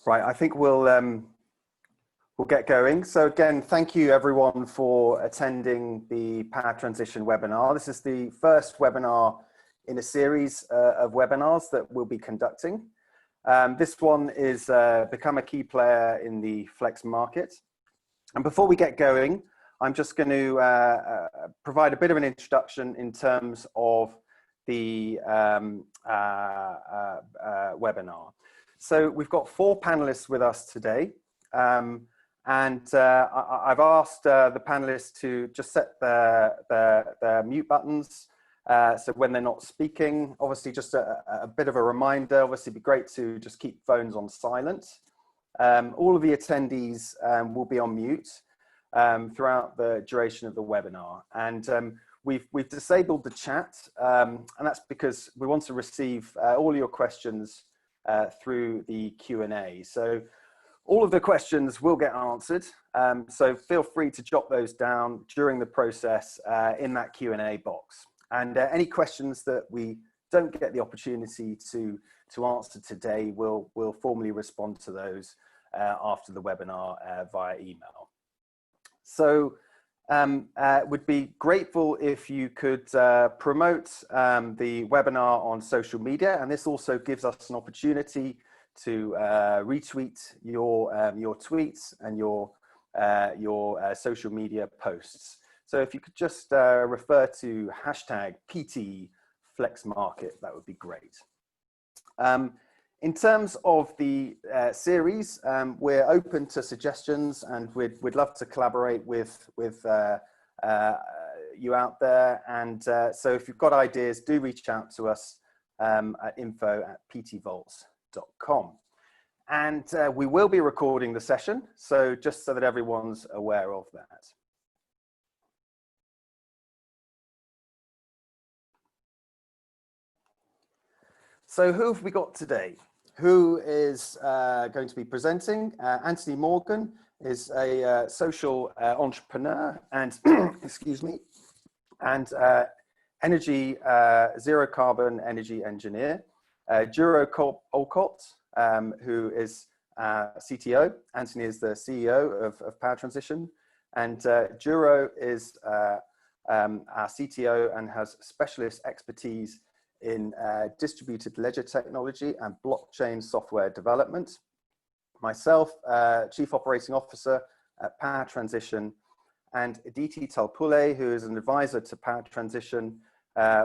Right, I think we'll get going. So again, thank you everyone for attending the Power Transition webinar. This is the first webinar in a series of webinars that we'll be conducting. This one is Become a Key Player in the Flex Market. And before we get going, I'm just going to provide a bit of an introduction in terms of the webinar. So we've got 4 panelists with us today, and I've asked the panelists to just set their mute buttons, so when they're not speaking. Obviously, just a bit of a reminder, obviously it'd be great to just keep phones on silent. All of the attendees will be on mute throughout the duration of the webinar, and we've disabled the chat, and that's because we want to receive all your questions through the Q&A. So all of the questions will get answered, so feel free to jot those down during the process in that Q&A box. And any questions that we don't get the opportunity to answer today, we'll formally respond to those after the webinar via email. So would be grateful if you could promote the webinar on social media, and this also gives us an opportunity to retweet your tweets and your social media posts. So if you could just refer to hashtag #PTFlexMarket, that would be great. In terms of the series, we're open to suggestions, and we'd love to collaborate with you out there. And so if you've got ideas, do reach out to us at info@ptvolts.com. And we will be recording the session, so just so that everyone's aware of that. So who have we got today? Who is going to be presenting? Anthony Morgan is a social entrepreneur and, excuse me, and energy, zero carbon energy engineer. Juro Olcott, who is CTO. Anthony is the CEO of Power Transition. And Juro is our CTO and has specialist expertise in distributed ledger technology and blockchain software development. Myself, Chief Operating Officer at Power Transition, and Aditi Talpule, who is an advisor to Power Transition,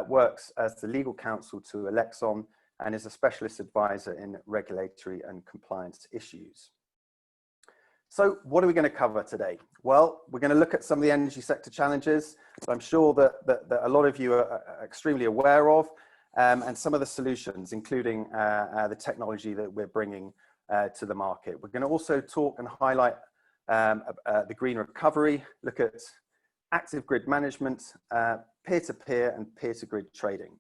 works as the legal counsel to Elexon and is a specialist advisor in regulatory and compliance issues. So what are we going to cover today? Well, we're going to look at some of the energy sector challenges that I'm sure that a lot of you are extremely aware of, and some of the solutions, including the technology that we're bringing to the market. We're going to also talk and highlight the green recovery, look at active grid management, peer-to-peer and peer-to-grid trading.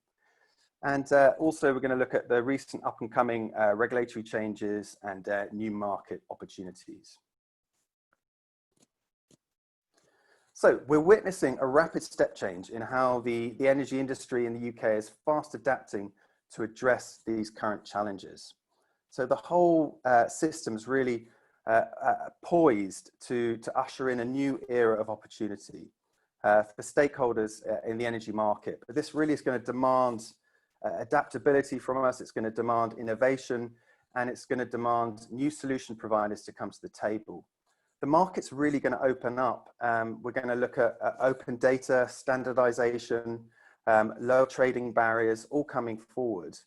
And also we're going to look at the recent up and coming regulatory changes and new market opportunities. So we're witnessing a rapid step change in how the energy industry in the UK is fast adapting to address these current challenges. So the whole system is really poised to usher in a new era of opportunity for stakeholders in the energy market. But this really is going to demand adaptability from us. It's going to demand innovation, and it's going to demand new solution providers to come to the table. The market's really going to open up. We're going to look at open data, standardization, low trading barriers, all coming forward.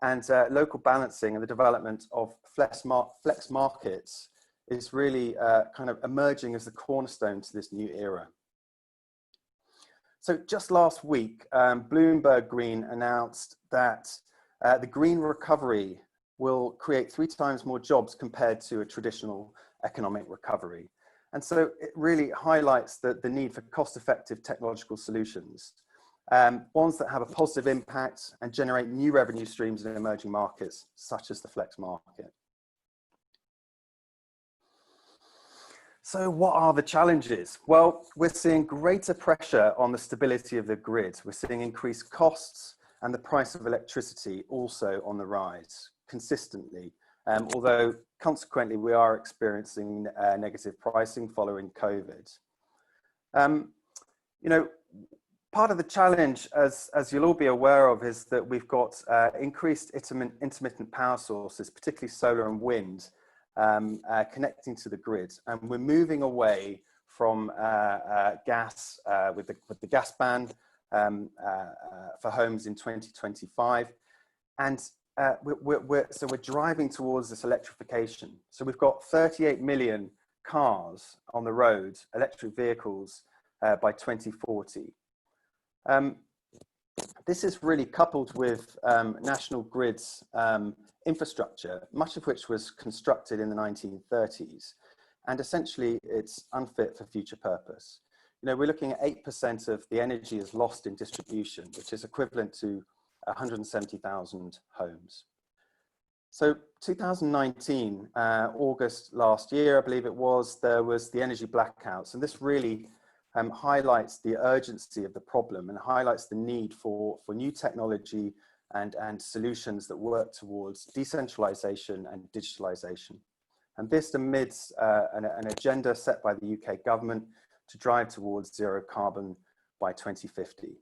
And local balancing and the development of flex markets is really kind of emerging as the cornerstone to this new era. So just last week, Bloomberg Green announced that the green recovery will create 3 times more jobs compared to a traditional economic recovery. And so it really highlights the need for cost-effective technological solutions, ones that have a positive impact and generate new revenue streams in emerging markets, such as the flex market. So what are the challenges? Well, we're seeing greater pressure on the stability of the grid. We're seeing increased costs and the price of electricity also on the rise consistently. although consequently we are experiencing negative pricing following COVID. You know, part of the challenge, as you'll all be aware of, is that we've got increased intermittent power sources, particularly solar and wind, connecting to the grid, and we're moving away from gas with the gas ban for homes in 2025, and we're driving towards this electrification. So we've got 38 million cars on the road, electric vehicles, by 2040. This is really coupled with National Grid's infrastructure, much of which was constructed in the 1930s, and essentially it's unfit for future purpose. You know, we're looking at 8% of the energy is lost in distribution, which is equivalent to 170,000 homes. So 2019, August last year, I believe it was, there was the energy blackouts, and this really highlights the urgency of the problem and highlights the need for new technology and solutions that work towards decentralization and digitalization. And this amidst an agenda set by the UK government to drive towards zero carbon by 2050.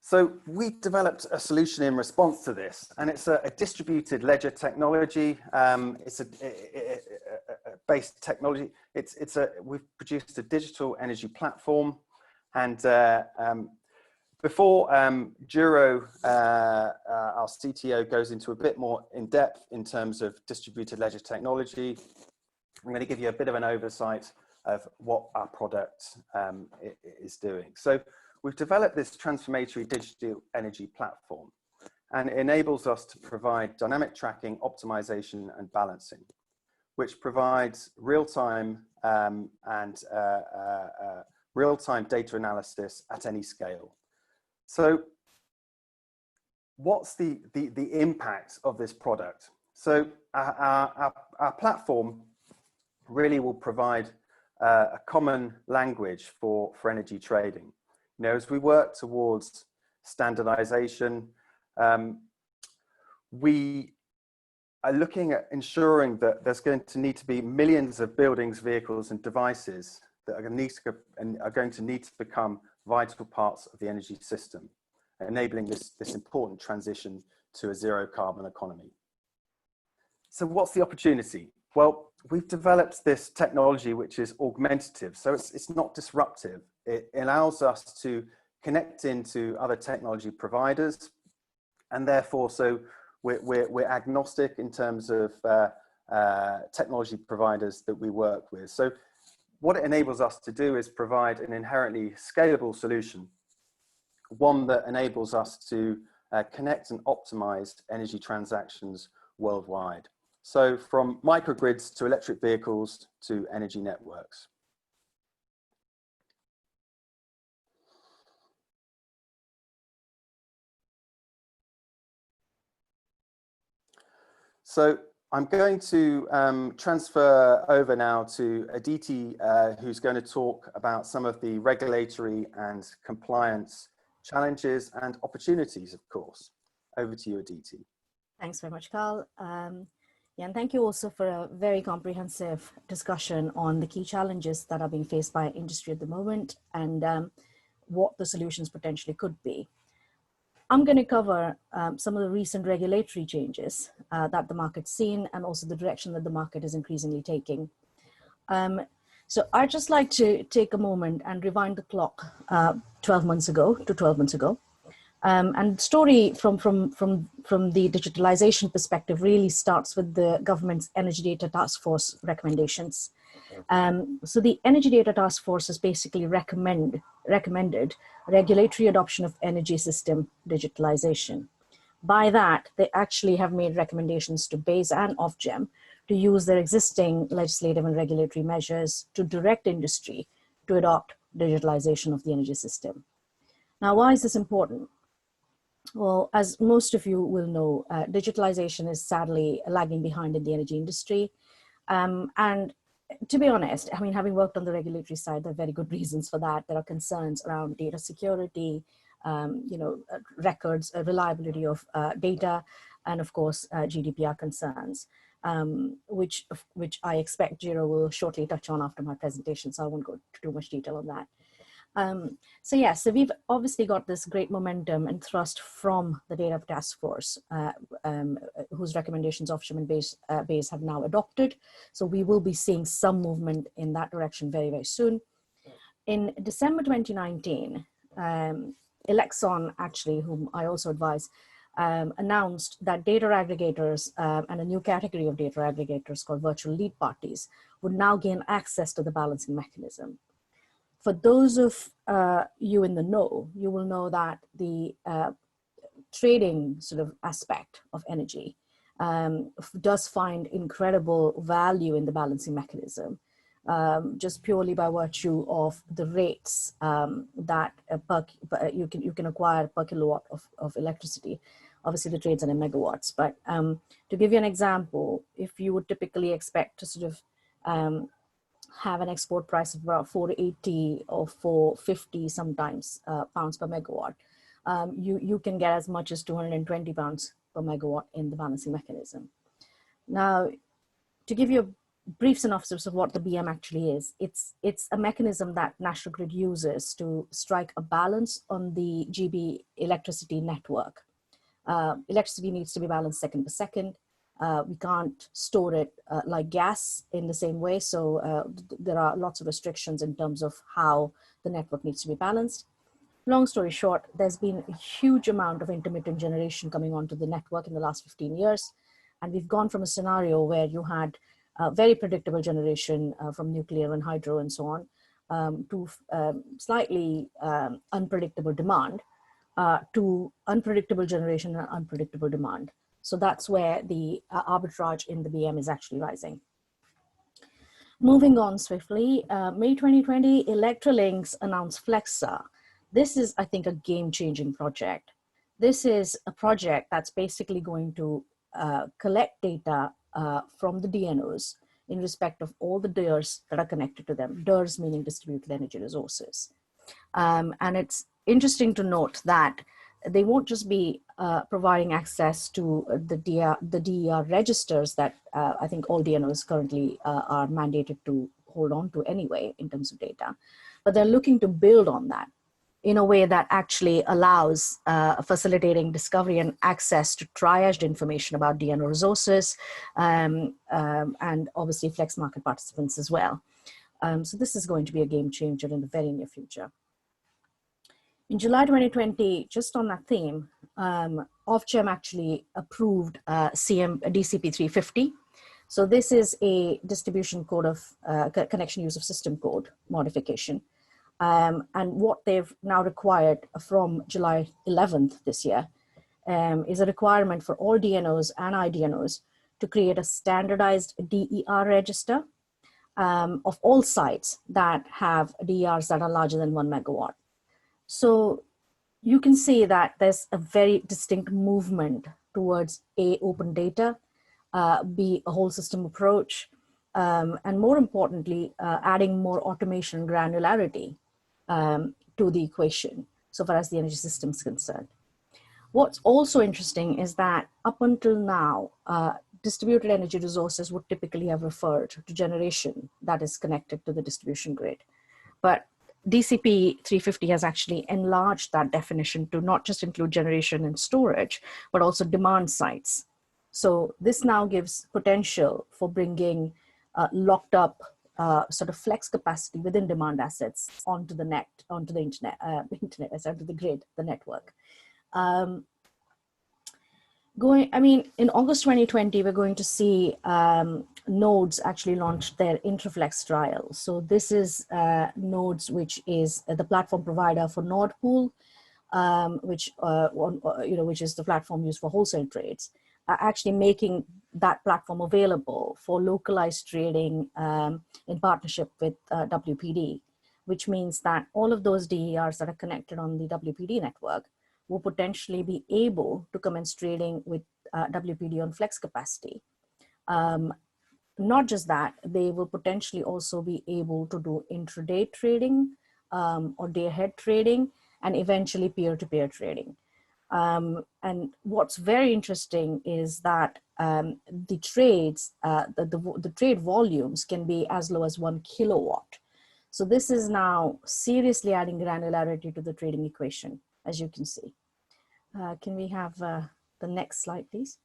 So we developed a solution in response to this, and it's a distributed ledger technology. It's a based technology. We've produced a digital energy platform, and before Juro, our CTO, goes into a bit more in depth in terms of distributed ledger technology, I'm going to give you a bit of an oversight of what our product is doing. So we've developed this transformatory digital energy platform, and it enables us to provide dynamic tracking, optimization, and balancing, which provides real-time real-time data analysis at any scale. So what's the impact of this product? So our platform really will provide a common language for energy trading. You know, as we work towards standardization, we are looking at ensuring that there's going to need to be millions of buildings, vehicles, and devices that are going to need to become vital parts of the energy system, enabling this important transition to a zero carbon economy. So what's the opportunity? Well, we've developed this technology which is augmentative, so it's not disruptive. It allows us to connect into other technology providers, and therefore, so we're agnostic in terms of technology providers that we work with. So what it enables us to do is provide an inherently scalable solution, one that enables us to connect and optimize energy transactions worldwide. So from microgrids to electric vehicles to energy networks. So I'm going to transfer over now to Aditi, who's going to talk about some of the regulatory and compliance challenges and opportunities, of course. Over to you, Aditi. Thanks very much, Carl. Yeah, and thank you also for a very comprehensive discussion on the key challenges that are being faced by industry at the moment and what the solutions potentially could be. I'm going to cover some of the recent regulatory changes that the market's seen, and also the direction that the market is increasingly taking. So I'd just like to take a moment and rewind the clock 12 months ago. And the story from the digitalization perspective really starts with the government's Energy Data Task Force recommendations. So the Energy Data Task Force has basically recommended regulatory adoption of energy system digitalization. By that, they actually have made recommendations to BEIS and Ofgem to use their existing legislative and regulatory measures to direct industry to adopt digitalization of the energy system. Now, why is this important? Well, as most of you will know, digitalization is sadly lagging behind in the energy industry. And to be honest, I mean, having worked on the regulatory side, there are very good reasons for that. There are concerns around data security, records, reliability of data, and of course, GDPR concerns, which I expect Jiro will shortly touch on after my presentation, so I won't go into too much detail on that. So we've obviously got this great momentum and thrust from the Data Task Force, whose recommendations Ofgem and BEIS have now adopted. So we will be seeing some movement in that direction very, very soon. In December 2019, Elexon, actually, whom I also advise, announced that data aggregators and a new category of data aggregators called virtual lead parties would now gain access to the balancing mechanism. For those of you in the know, you will know that the trading sort of aspect of energy does find incredible value in the balancing mechanism, just purely by virtue of the rates that you can acquire per kilowatt of electricity. Obviously, the trades are in megawatts, but to give you an example, if you would typically expect to sort of have an export price of about 480 or 450 sometimes pounds per megawatt, you can get as much as 220 pounds per megawatt in the balancing mechanism. Now, to give you a brief synopsis of what the BM actually is, it's a mechanism that National Grid uses to strike a balance on the GB electricity network. Electricity needs to be balanced second per second. We can't store it like gas in the same way. So there are lots of restrictions in terms of how the network needs to be balanced. Long story short, there's been a huge amount of intermittent generation coming onto the network in the last 15 years. And we've gone from a scenario where you had very predictable generation from nuclear and hydro and so on to slightly unpredictable demand to unpredictable generation and unpredictable demand. So that's where the arbitrage in the BM is actually rising. Moving on swiftly, May 2020, Electralinks announced Flexa. This is, I think, a game-changing project. This is a project that's basically going to collect data from the DNOs in respect of all the DERs that are connected to them, DERs meaning distributed energy resources. And it's interesting to note that they won't just be providing access to the DER registers that I think all DNOs currently are mandated to hold on to anyway in terms of data, but they're looking to build on that in a way that actually allows facilitating discovery and access to triaged information about DNO resources and obviously flex market participants as well. So this is going to be a game changer in the very near future. In July 2020, just on that theme, Ofgem actually approved DCP 350. So this is a distribution code of connection use of system code modification. And what they've now required from July 11th this year is a requirement for all DNOs and IDNOs to create a standardized DER register of all sites that have DERs that are larger than 1 megawatt. So you can see that there's a very distinct movement towards A, open data, B, a whole system approach, and more importantly, adding more automation and granularity to the equation, so far as the energy system is concerned. What's also interesting is that up until now, distributed energy resources would typically have referred to generation that is connected to the distribution grid. But DCP 350 has actually enlarged that definition to not just include generation and storage, but also demand sites. So this now gives potential for bringing locked up sort of flex capacity within demand assets onto the net, onto the internet, onto the grid, the network. In August 2020, we're going to see Nodes actually launched their Intraflex trial. So this is Nodes, which is the platform provider for Nord Pool, which is the platform used for wholesale trades, actually making that platform available for localized trading in partnership with WPD, which means that all of those DERs that are connected on the WPD network will potentially be able to commence trading with WPD on flex capacity. Not just that, they will potentially also be able to do intraday trading or day ahead trading, and eventually peer-to-peer trading. And what's very interesting is that the trades, the trade volumes can be as low as 1 kilowatt. So this is now seriously adding granularity to the trading equation, as you can see. Can we have the next slide, please?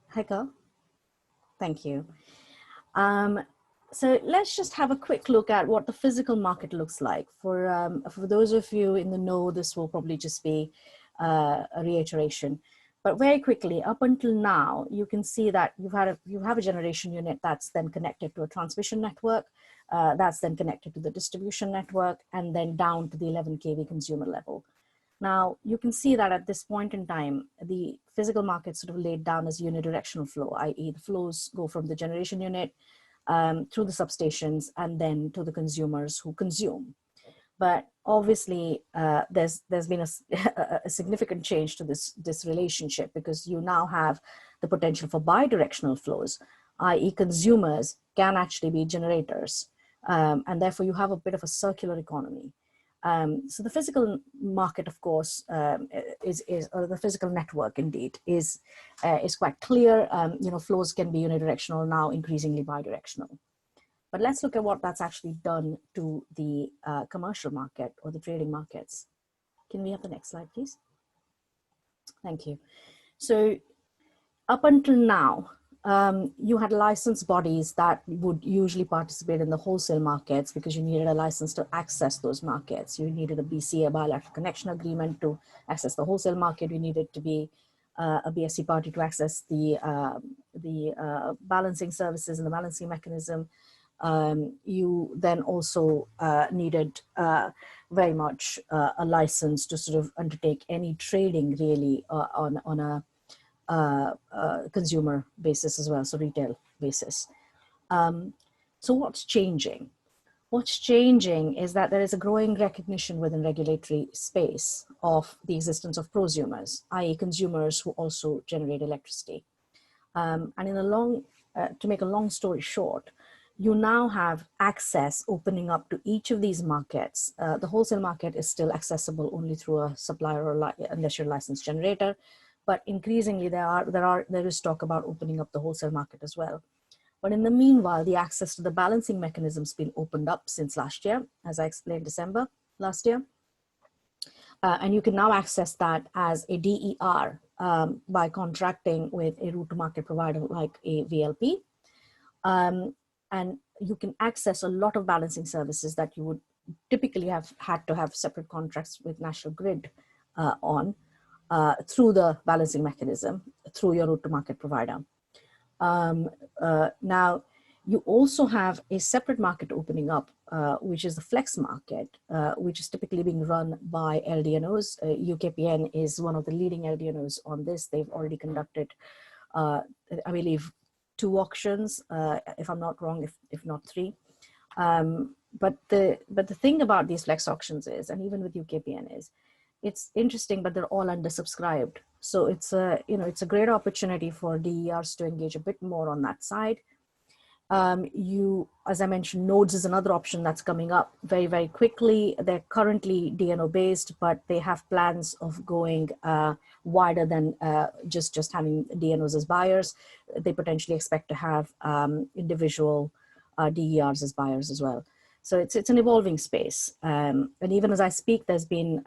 Hi, Carl. Thank you. So let's just have a quick look at what the physical market looks like. For those of you in the know, this will probably just be a reiteration. But very quickly, up until now, you can see that you have a generation unit that's then connected to a transmission network, that's then connected to the distribution network, and then down to the 11 kV consumer level. Now, you can see that at this point in time, the physical market sort of laid down as unidirectional flow, i.e. the flows go from the generation unit through the substations and then to the consumers who consume. But obviously, there's been a significant change to this relationship, because you now have the potential for bidirectional flows, i.e. consumers can actually be generators. And therefore, you have a bit of a circular economy. So the physical market, of course, or the physical network indeed is quite clear. Flows can be unidirectional, now increasingly bidirectional. But let's look at what that's actually done to the commercial market or the trading markets. Can we have the next slide, please? Thank you. So up until now, you had licensed bodies that would usually participate in the wholesale markets because you needed a license to access those markets. You needed a BCA, bilateral connection agreement, to access the wholesale market. You needed to be a BSC party to access the balancing services and the balancing mechanism. You then also needed very much a license to sort of undertake any trading really on a consumer basis as well, so retail basis. So what's changing? What's changing is that there is a growing recognition within regulatory space of the existence of prosumers, i.e. consumers who also generate electricity. And in to make a long story short, you now have access opening up to each of these markets. The wholesale market is still accessible only through a supplier or unless you're a licensed generator. But increasingly, there is talk about opening up the wholesale market as well. But in the meanwhile, the access to the balancing mechanism has been opened up since last year, as I explained December last year. And you can now access that as a DER by contracting with a route to market provider like a VLP. And you can access a lot of balancing services that you would typically have had to have separate contracts with National Grid on. Through the balancing mechanism, through your route to market provider. Now, you also have a separate market opening up, which is the flex market, which is typically being run by LDNOs. UKPN is one of the leading LDNOs on this. They've already conducted, I believe, 2 auctions, if I'm not wrong, if not 3. But the thing about these flex auctions is, and even with UKPN is, it's interesting, but they're all undersubscribed. So it's a great opportunity for DERs to engage a bit more on that side. As I mentioned, nodes is another option that's coming up very, very quickly. They're currently DNO based, but they have plans of going wider than just having DNOs as buyers. They potentially expect to have individual DERs as buyers as well. So it's an evolving space. And even as I speak, there's been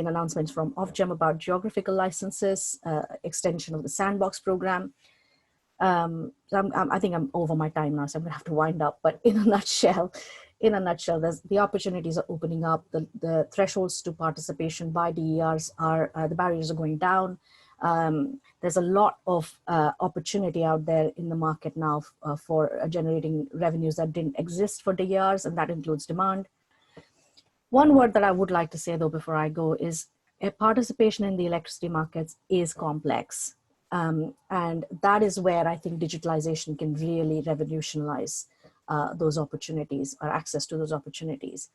announcements from Ofgem about geographical licenses, extension of the sandbox program. I think I'm over my time now, so I'm gonna have to wind up. But in a nutshell, the opportunities are opening up. The thresholds to participation by DERs the barriers are going down. There's a lot of opportunity out there in the market now for generating revenues that didn't exist for DERs, and that includes demand. One word that I would like to say though before I go is participation in the electricity markets is complex. And that is where I think digitalization can really revolutionize those opportunities or access to those opportunities.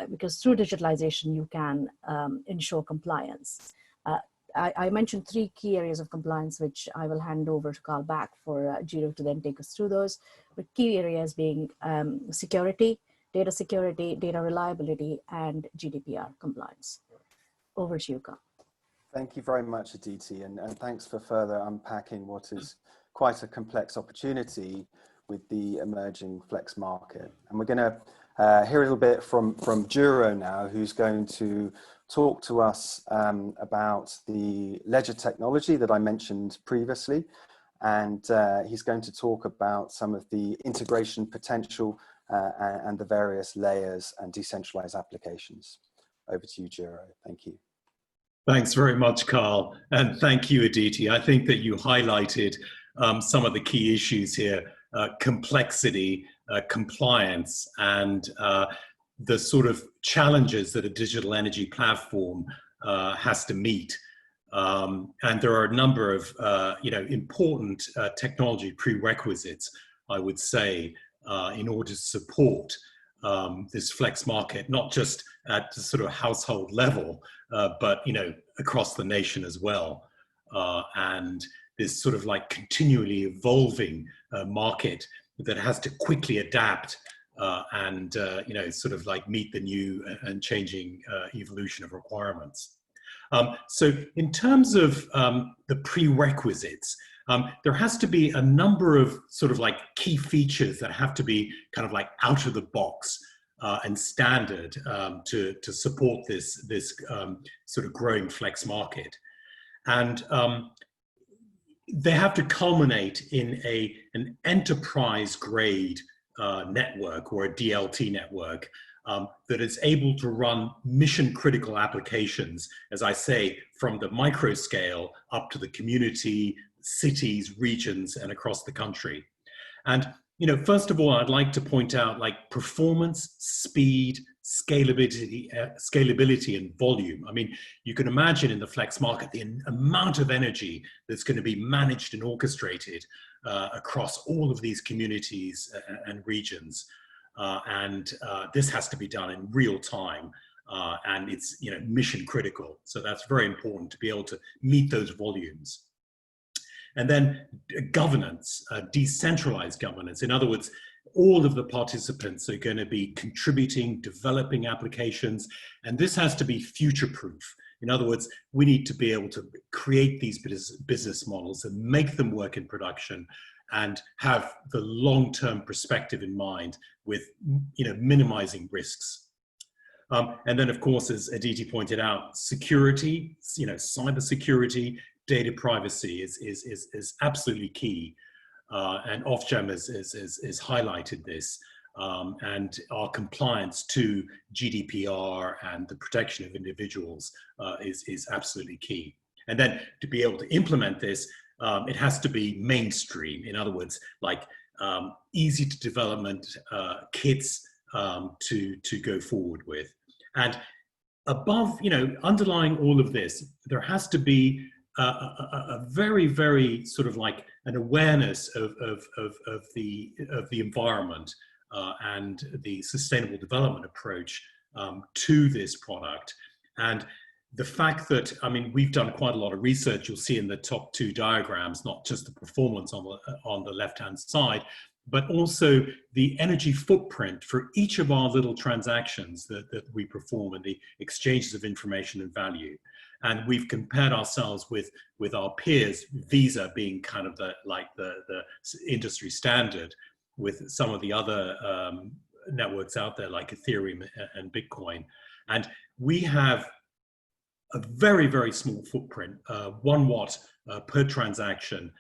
Because through digitalization, you can ensure compliance. I mentioned 3 key areas of compliance, which I will hand over to Carl back for Jiro to then take us through those. But key areas being security, data reliability, and GDPR compliance. Over to you, Carl. Thank you very much, Aditi, and thanks for further unpacking what is quite a complex opportunity with the emerging flex market. And we're going to hear a little bit from Jiro now, who's going to talk to us about the ledger technology that I mentioned previously. And he's going to talk about some of the integration potential and the various layers and decentralized applications. Over to you, Jiro. Thank you. Thanks very much, Carl. And thank you, Aditi. I think that you highlighted some of the key issues here, complexity, compliance, and the sort of challenges that a digital energy platform has to meet. And there are a number of important technology prerequisites, I would say, in order to support this flex market, not just at the sort of household level, but across the nation as well. And this sort of like continually evolving market that has to quickly adapt and sort of like meet the new and changing evolution of requirements. So in terms of the prerequisites, there has to be a number of sort of like key features that have to be kind of like out of the box and standard to support this sort of growing flex market. And they have to culminate in an enterprise grade network, or a DLT network, that is able to run mission critical applications, as I say, from the micro scale up to the community, cities, regions, and across the country. And first of all, I'd like to point out like performance, speed, scalability, and volume. I mean, you can imagine in the flex market the amount of energy that's going to be managed and orchestrated across all of these communities and regions. And this has to be done in real time, and it's mission critical. So that's very important to be able to meet those volumes. And then governance, decentralized governance. In other words, all of the participants are going to be contributing, developing applications, and this has to be future-proof. In other words, we need to be able to create these business models and make them work in production and have the long-term perspective in mind with minimizing risks. And then, of course, as Aditi pointed out, security, cyber security, data privacy is absolutely key. And Ofgem has highlighted this, and our compliance to GDPR and the protection of individuals is absolutely key. And then to be able to implement this, it has to be mainstream. In other words, like easy to development kits to go forward with. And above, underlying all of this, there has to be a very, very sort of like an awareness of the environment and the sustainable development approach to this product. And the fact that, I mean, we've done quite a lot of research. You'll see in the top 2 diagrams, not just the performance on the left-hand side, but also the energy footprint for each of our little transactions that we perform and the exchanges of information and value. And we've compared ourselves with our peers, Visa being kind of the industry standard, with some of the other networks out there like Ethereum and Bitcoin. And we have a very, very small footprint, 1 watt per transaction,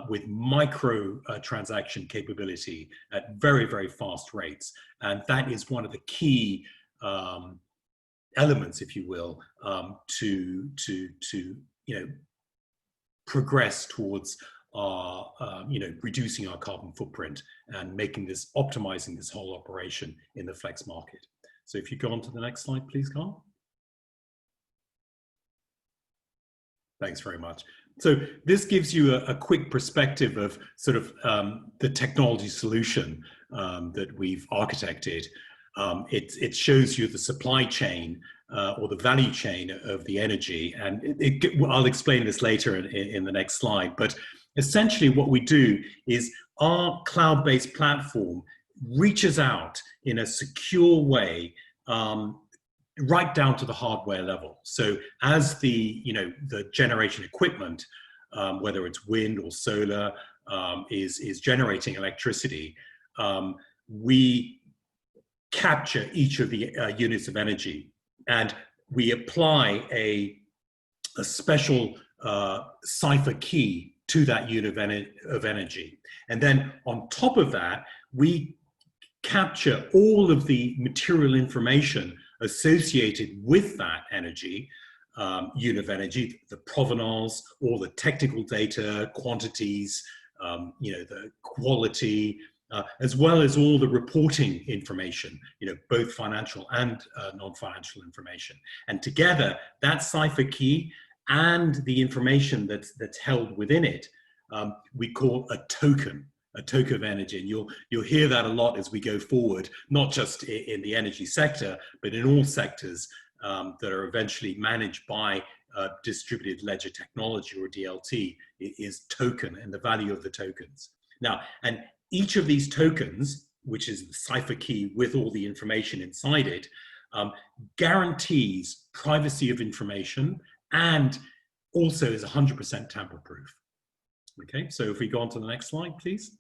with micro transaction capability at very, very fast rates. And that is one of the key elements, if you will, to progress towards our, reducing our carbon footprint and optimizing this whole operation in the flex market. So if you go on to the next slide, please, Carl. Thanks very much. So this gives you a quick perspective of sort of the technology solution that we've architected. It shows you the supply chain or the value chain of the energy. And I'll explain this later in the next slide. But essentially what we do is our cloud-based platform reaches out in a secure way right down to the hardware level. So as the generation equipment, whether it's wind or solar, is generating electricity, we capture each of the units of energy, and we apply a special cipher key to that unit of energy. And then on top of that, we capture all of the material information associated with that energy, unit of energy, the provenance, all the technical data, quantities, the quality, as well as all the reporting information, both financial and non-financial information. And together, that cipher key and the information that's held within it, we call a token of energy. And you'll hear that a lot as we go forward, not just in the energy sector, but in all sectors that are eventually managed by distributed ledger technology, or DLT, is token and the value of the tokens. Now, and each of these tokens, which is the cipher key with all the information inside it, guarantees privacy of information and also is 100% tamper-proof. Okay, so if we go on to the next slide, please.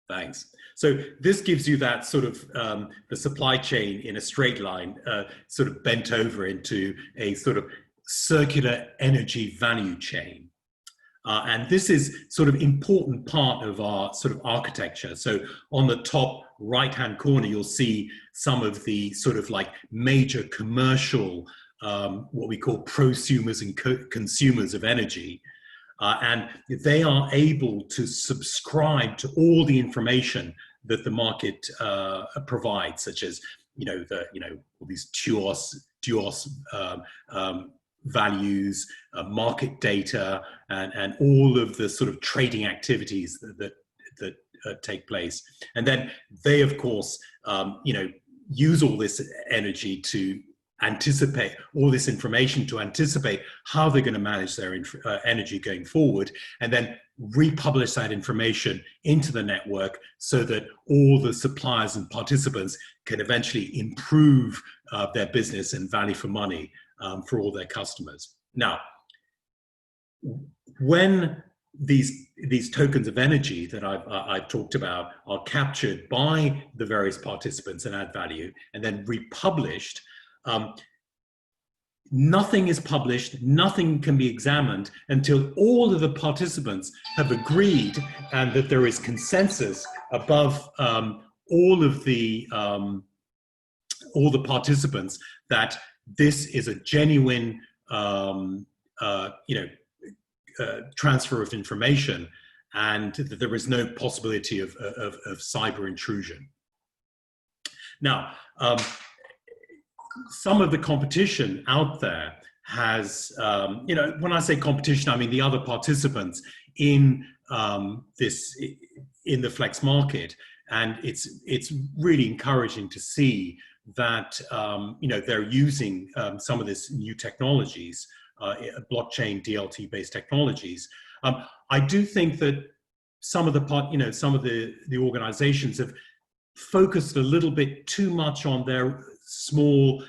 Thanks. So this gives you that sort of the supply chain in a straight line, sort of bent over into a sort of circular energy value chain. And this is sort of important part of our sort of architecture. So on the top right-hand corner, you'll see some of the sort of like major commercial, what we call prosumers and consumers of energy. And they are able to subscribe to all the information that the market provides, such as all these TUOS values, market data, and all of the sort of trading activities that take place. And then they, of course, use all this energy to anticipate, all this information to anticipate how they're going to manage their energy going forward, and then republish that information into the network so that all the suppliers and participants can eventually improve their business and value for money for all their customers. Now, when these tokens of energy that I've talked about are captured by the various participants and add value, and then republished, nothing is published, nothing can be examined until all of the participants have agreed and that there is consensus above all the participants that this is a genuine transfer of information, and that there is no possibility of cyber intrusion. Now, some of the competition out there has, when I say competition, I mean the other participants in in the flex market, and it's really encouraging to see that they're using some of this new technologies, blockchain DLT based technologies. I do think that some of the organizations have focused a little bit too much on their small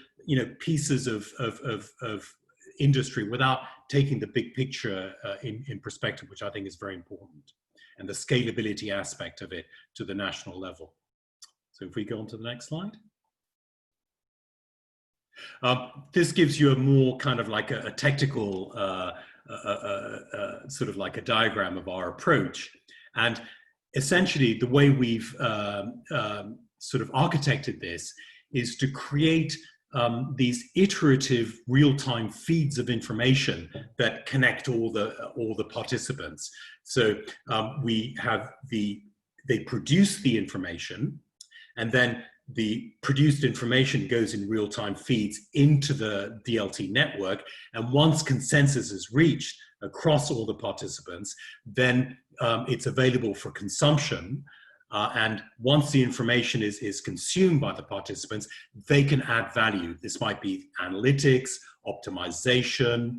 pieces of industry without taking the big picture in perspective, which I think is very important, and the scalability aspect of it to the national level. So if we go on to the next slide. This gives you a more kind of like a technical sort of like a diagram of our approach. And essentially the way we've sort of architected this is to create these iterative real-time feeds of information that connect all the participants. So they produce the information, and then the produced information goes in real-time feeds into the DLT network. And once consensus is reached across all the participants, then it's available for consumption. And once the information is consumed by the participants, they can add value. This might be analytics, optimization,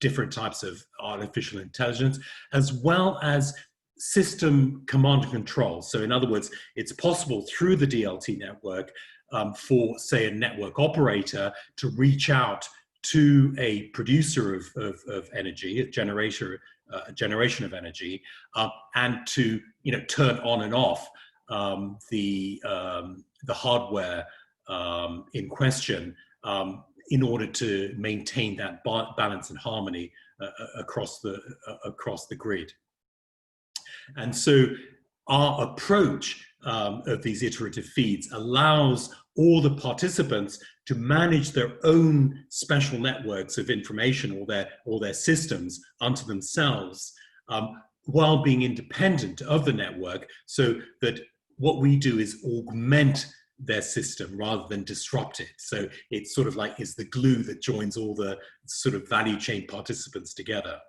different types of artificial intelligence, as well as system command and control. So in other words, it's possible through the DLT network for, say, a network operator to reach out to a producer of energy, a generation of energy, and to turn on and off the hardware in question in order to maintain that balance and harmony across the grid. And so our approach of these iterative feeds allows all the participants to manage their own special networks of information or their systems unto themselves, while being independent of the network, so that what we do is augment their system rather than disrupt it. So it's sort of like is the glue that joins all the sort of value chain participants together.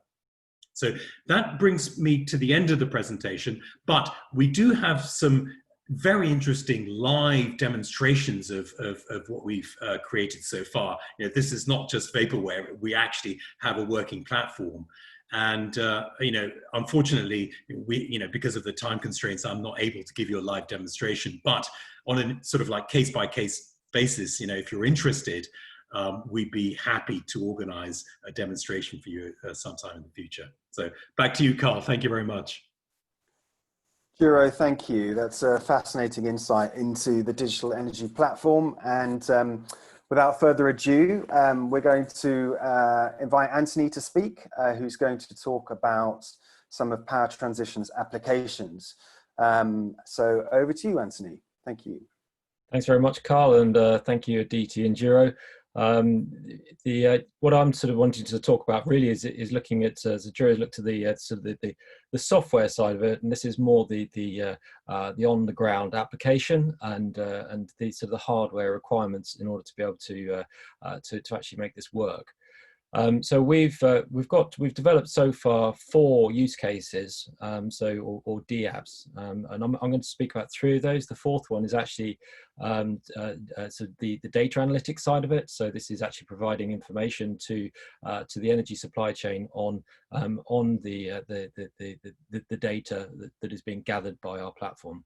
So that brings me to the end of the presentation, but we do have some very interesting live demonstrations of what we've created so far. This is not just vaporware, we actually have a working platform. And unfortunately, because of the time constraints, I'm not able to give you a live demonstration, but on a sort of like case-by-case basis, if you're interested, we'd be happy to organize a demonstration for you sometime in the future. So back to you, Carl. Thank you very much. Jiro, thank you. That's a fascinating insight into the digital energy platform. And without further ado, we're going to invite Anthony to speak, who's going to talk about some of Power Transition's applications. So over to you, Anthony. Thank you. Thanks very much, Carl, and thank you, Aditi and Jiro. What I'm sort of wanting to talk about really is looking at, as Jiro looked at the sort of the software side of it, and this is more the on the ground application and the sort of the hardware requirements in order to be able to actually make this work. So we've developed so far 4 use cases, or DAbs, and I'm going to speak about 3 of those. The 4th one is actually so the data analytics side of it. So this is actually providing information to the energy supply chain on the data that is being gathered by our platform.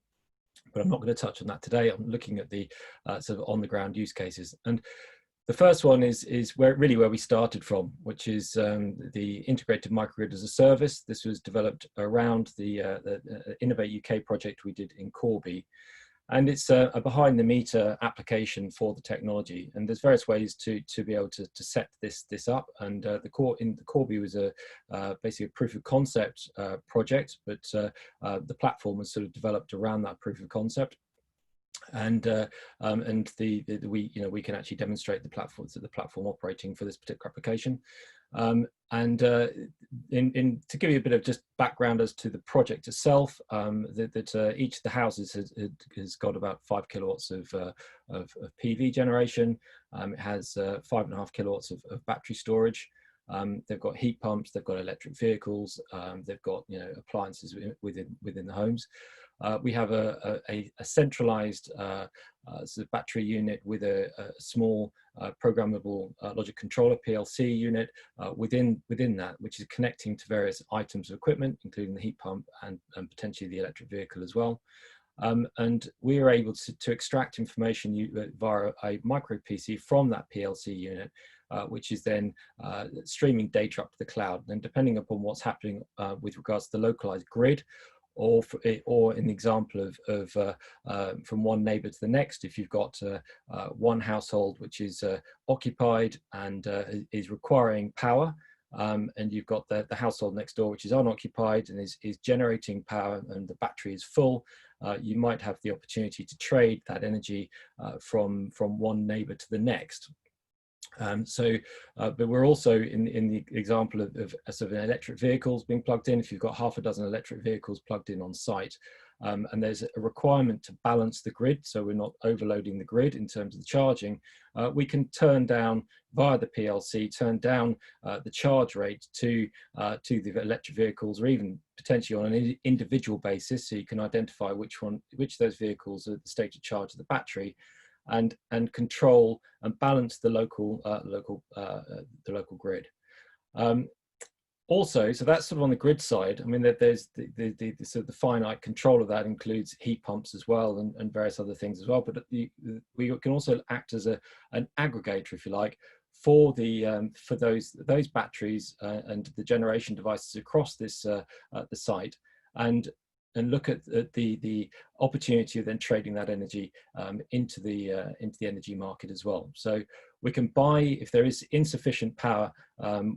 But I'm not going to touch on that today. I'm looking at the sort of on the ground use cases. And the first one is where we started from, which is the integrated microgrid as a service. This was developed around the Innovate UK project we did in Corby. And it's a behind the meter application for the technology. And there's various ways to be able to set this up. And the Corby was basically a proof of concept project, but the platform was sort of developed around that proof of concept. And we can actually demonstrate the platform operating for this particular application. To give you a bit of just background as to the project itself, each of the houses has got about 5 kilowatts of PV generation. It has 5.5 kilowatts of battery storage. They've got heat pumps, they've got electric vehicles, they've got appliances within the homes. We have a centralized sort of battery unit with a small programmable logic controller PLC unit within that, which is connecting to various items of equipment, including the heat pump and potentially the electric vehicle as well. And we are able to extract information via a micro PC from that PLC unit, which is then streaming data up to the cloud. And depending upon what's happening with regards to the localized grid, or in the example of from one neighbor to the next, if you've got one household which is occupied and is requiring power, and you've got the household next door which is unoccupied and is generating power and the battery is full, you might have the opportunity to trade that energy from one neighbor to the next. But we're also in the example of sort of electric vehicles being plugged in. If you've got half a dozen electric vehicles plugged in on site, and there's a requirement to balance the grid, so we're not overloading the grid in terms of the charging, we can turn down via the PLC, turn down the charge rate to the electric vehicles, or even potentially on an individual basis, so you can identify which of those vehicles are at the state of charge of the battery, and control and balance the local grid. Also, so that's sort of on the grid side. I mean, there's the sort of the finite control of that includes heat pumps as well, and various other things as well. But we can also act as an aggregator, if you like, for those batteries and the generation devices across this the site, and look at the opportunity of then trading that energy into the energy market as well. So we can buy, if there is insufficient power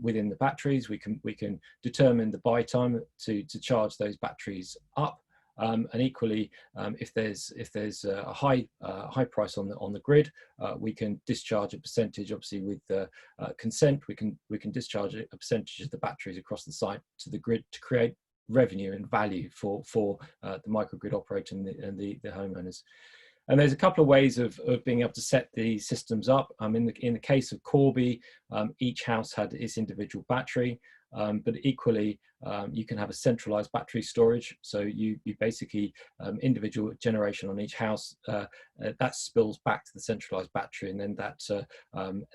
within the batteries, we can determine the buy time to charge those batteries up. And equally, if there's a high price on the grid, we can discharge a percentage. Obviously, with consent, we can discharge a percentage of the batteries across the site to the grid to create revenue and value for the microgrid operator and the homeowners. And there's a couple of ways of being able to set the systems up. In the case of Corby, each house had its individual battery, but equally you can have a centralized battery storage. So you basically individual generation on each house that spills back to the centralized battery, and then that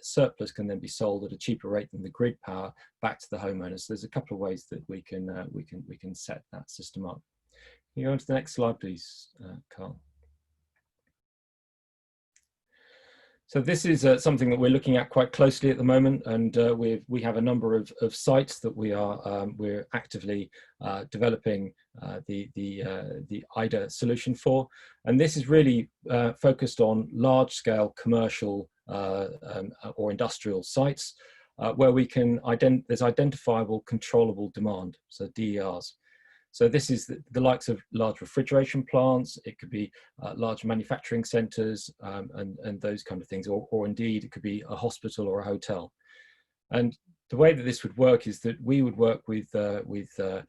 surplus can then be sold at a cheaper rate than the grid power back to the homeowners. So there's a couple of ways that we can set that system up. Can you go on to the next slide, please, Carl? So this is something that we're looking at quite closely at the moment, and we have a number of sites that we're actively developing the IDA solution for, and this is really focused on large-scale commercial or industrial sites where we can there's identifiable controllable demand, so DERs. So this is the likes of large refrigeration plants. It could be large manufacturing centres and those kind of things, or indeed it could be a hospital or a hotel. And the way that this would work is that we would work with the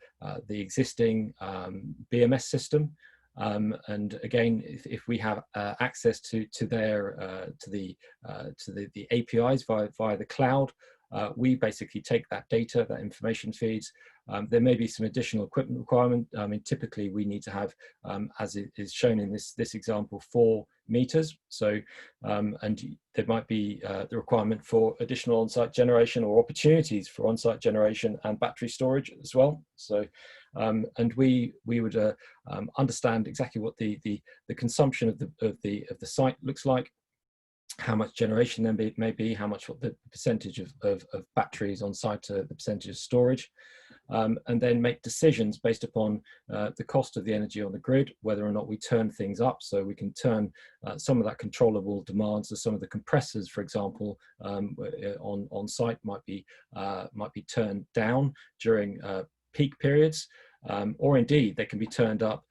existing BMS system, and again, if we have access to the APIs via the cloud, we basically take that data, that information feeds. There may be some additional equipment requirement. I mean, typically we need to have, as it is shown in this example, 4 meters. So, and there might be the requirement for additional on-site generation or opportunities for on-site generation and battery storage as well. So, and we would understand exactly what the consumption of the site looks like, how much generation there may be, what the percentage of batteries on site, the percentage of storage, and then make decisions based upon the cost of the energy on the grid, whether or not we turn things up. So we can turn some of that controllable demand, so some of the compressors, for example, on site might be turned down during peak periods, or indeed they can be turned up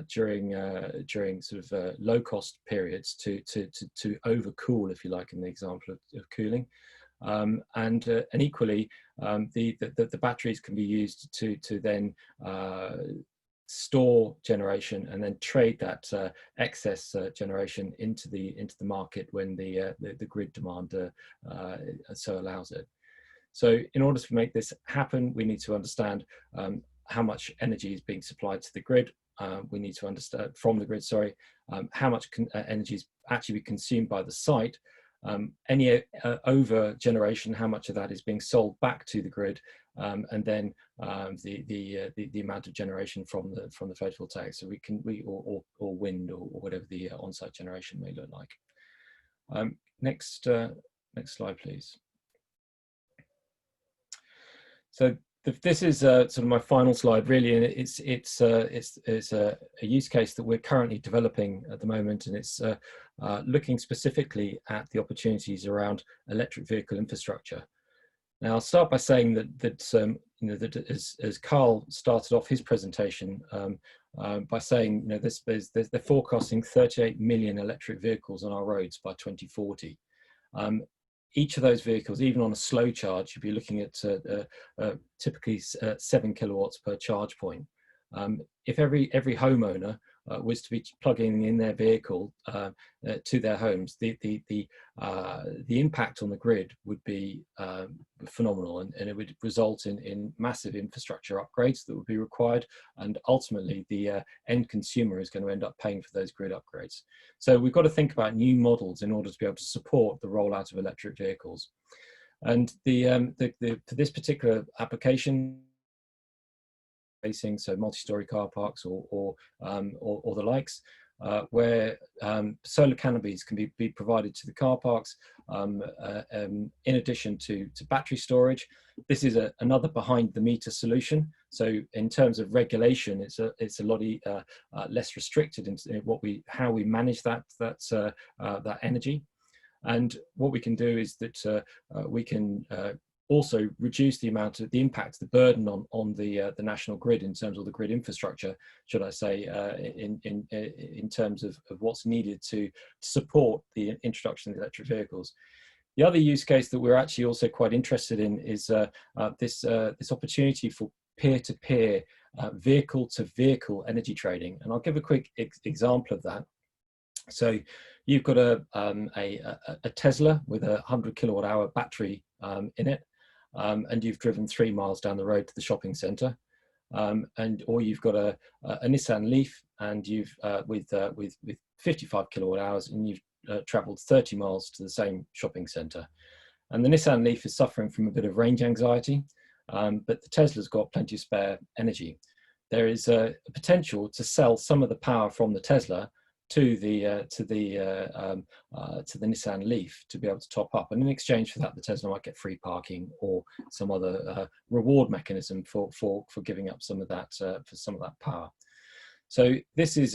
during sort of low cost periods to overcool, if you like, in the example of cooling, and equally the batteries can be used to then store generation and then trade that excess generation into the market when the grid demand so allows it. So in order to make this happen, we need to understand how much energy is being supplied to the grid. We need to understand from the grid, how much energy is actually consumed by the site. Any over generation, how much of that is being sold back to the grid, and then the amount of generation from the photovoltaic. So or wind or whatever the on-site generation may look like. Next slide, please. So this is sort of my final slide, really, and it's a use case that we're currently developing at the moment, and it's looking specifically at the opportunities around electric vehicle infrastructure. Now, I'll start by saying that as Carl started off his presentation by saying, they're forecasting 38 million electric vehicles on our roads by 2040. each of those vehicles, even on a slow charge, you'd be looking at typically 7 kilowatts per charge point. If every homeowner was to be plugging in their vehicle to their homes, the impact on the grid would be phenomenal, and it would result in massive infrastructure upgrades that would be required, and ultimately the end consumer is going to end up paying for those grid upgrades. So we've got to think about new models in order to be able to support the rollout of electric vehicles. And for this particular application, so multi-story car parks or the likes, where solar canopies can be provided to the car parks in addition to battery storage. This is another behind the meter solution. So in terms of regulation, it's a lot less restricted in how we manage that energy. And what we can do is that we can also reduce the impact, the burden on the national grid in terms of the grid infrastructure, should I say, in terms of what's needed to support the introduction of electric vehicles. The other use case that we're actually also quite interested in is this opportunity for peer-to-peer, vehicle-to-vehicle energy trading. And I'll give a quick example of that. So you've got a Tesla with a 100 kilowatt hour battery in it. And you've driven 3 miles down the road to the shopping centre, or you've got a Nissan Leaf, and you've with 55 kilowatt hours, and you've travelled 30 miles to the same shopping centre. And the Nissan Leaf is suffering from a bit of range anxiety, but the Tesla's got plenty of spare energy. There is a potential to sell some of the power from the Tesla to the Nissan Leaf to be able to top up, and in exchange for that, the Tesla might get free parking or some other reward mechanism for giving up some of that power. So this is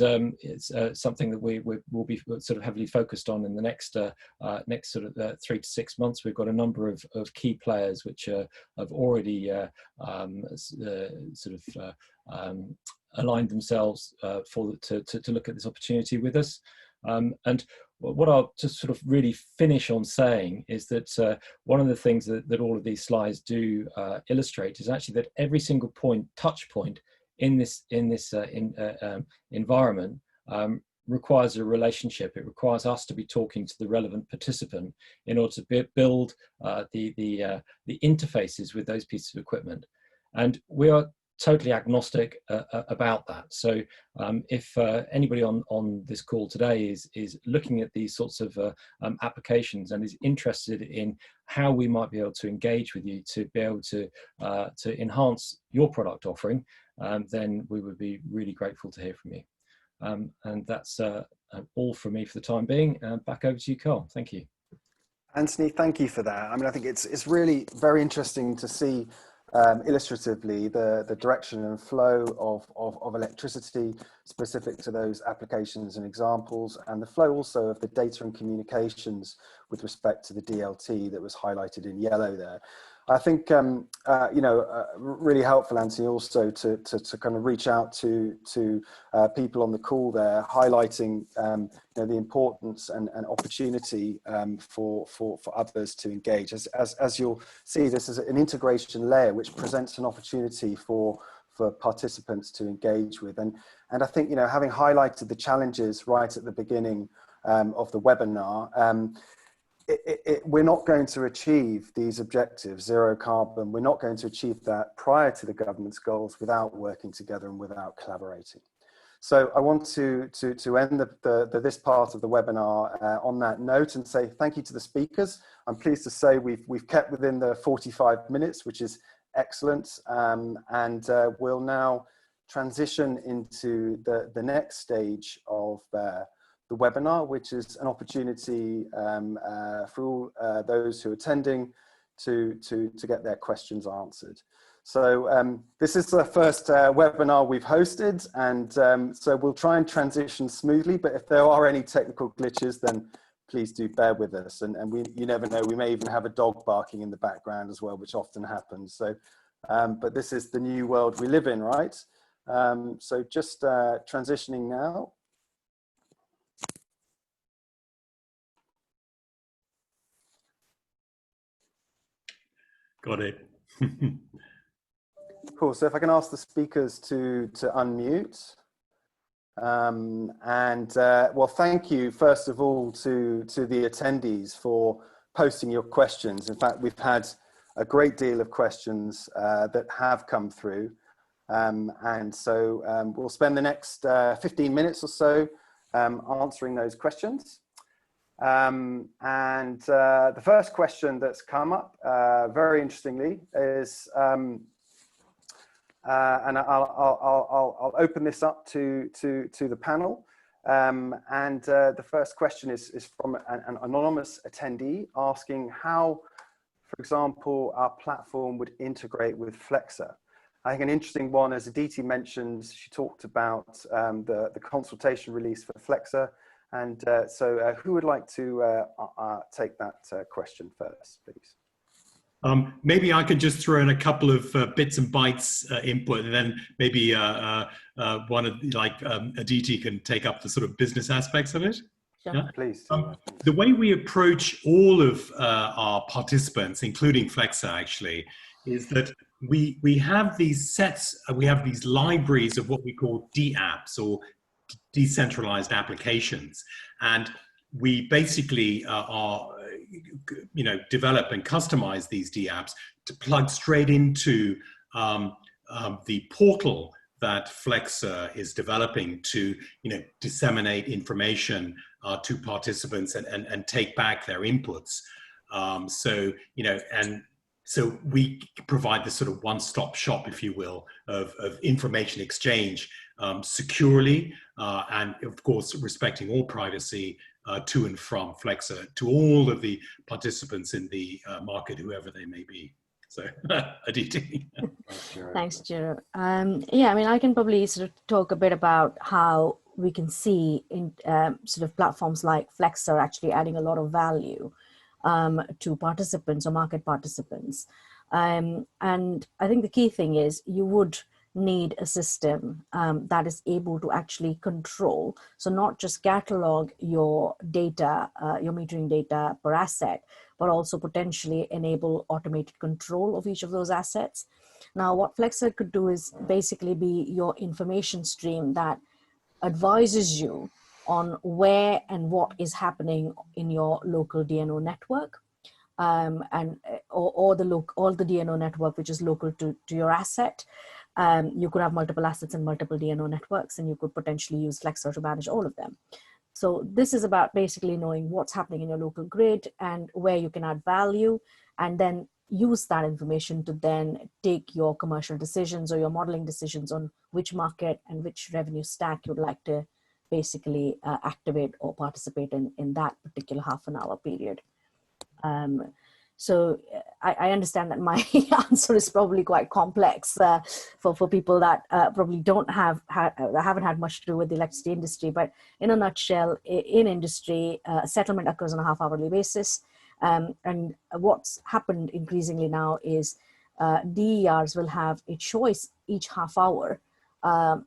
something that we will be sort of heavily focused on in the next sort of 3 to 6 months. We've got a number of key players which have already aligned themselves to look at this opportunity with us. And what I'll just sort of really finish on saying is that one of the things that all of these slides do illustrate is actually that every single touch point in this environment requires a relationship. It requires us to be talking to the relevant participant in order to build the interfaces with those pieces of equipment. And we are totally agnostic about that. So if anybody on this call today is looking at these sorts of applications and is interested in how we might be able to engage with you to be able to enhance your product offering, then we would be really grateful to hear from you. And that's all from me for the time being. Back over to you, Carl. Thank you. Anthony, thank you for that. I mean, I think it's really very interesting to see illustratively the direction and flow of electricity specific to those applications and examples, and the flow also of the data and communications with respect to the DLT that was highlighted in yellow there. I think, really helpful, Anthony, also to kind of reach out to people on the call there, highlighting the importance and opportunity for others to engage. As you'll see, this is an integration layer which presents an opportunity for participants to engage with. And I think, having highlighted the challenges right at the beginning of the webinar, we're not going to achieve these objectives, zero carbon. We're not going to achieve that prior to the government's goals without working together and without collaborating. So I want to end this part of the webinar on that note and say thank you to the speakers. I'm pleased to say we've kept within the 45 minutes, which is excellent. And we'll now transition into the next stage of the webinar, which is an opportunity for all those who are attending to get their questions answered. So this is the first webinar we've hosted, and so we'll try and transition smoothly, but if there are any technical glitches, then please do bear with us. And you never know, we may even have a dog barking in the background as well, which often happens. So, but this is the new world we live in, right? So just transitioning now. Got it. Cool. So if I can ask the speakers to unmute. Well, thank you first of all to the attendees for posting your questions. In fact, we've had a great deal of questions that have come through. So we'll spend the next 15 minutes or so answering those questions. The first question that's come up, very interestingly, is, and I'll open this up to the panel. The first question is from an anonymous attendee asking how, for example, our platform would integrate with Flexa. I think an interesting one, as Aditi mentioned, she talked about the consultation release for Flexa. So who would like to take that question first, please? Maybe I could just throw in a couple of bits and bytes input, and then maybe one of Aditi can take up the sort of business aspects of it. Sure. Yeah? Please. The way we approach all of our participants, including Flexa actually, is that we have these sets, we have these libraries of what we call DApps, or decentralized applications, and we basically develop and customize these DApps to plug straight into the portal that Flexa is developing to disseminate information to participants and take back their inputs. So we provide this sort of one-stop shop, if you will, of information exchange securely, and of course respecting all privacy to and from Flexa, to all of the participants in the market, whoever they may be. So, Aditi. Thanks, Jiro. Yeah, I mean, I can probably sort of talk a bit about how we can see in sort of platforms like Flexa actually adding a lot of value to participants or market participants. And I think the key thing is you would need a system that is able to actually control, so not just catalog your data, your metering data per asset, but also potentially enable automated control of each of those assets. Now, what Flexa could do is basically be your information stream that advises you on where and what is happening in your local DNO network, or the DNO network which is local to your asset. You could have multiple assets and multiple DNO networks, and you could potentially use Flexa to manage all of them. So this is about basically knowing what's happening in your local grid and where you can add value, and then use that information to then take your commercial decisions or your modeling decisions on which market and which revenue stack you'd like to basically activate or participate in that particular half an hour period. So I understand that my answer is probably quite complex for people that probably haven't had much to do with the electricity industry. But in a nutshell, in industry, settlement occurs on a half-hourly basis. And what's happened increasingly now is DERs will have a choice each half hour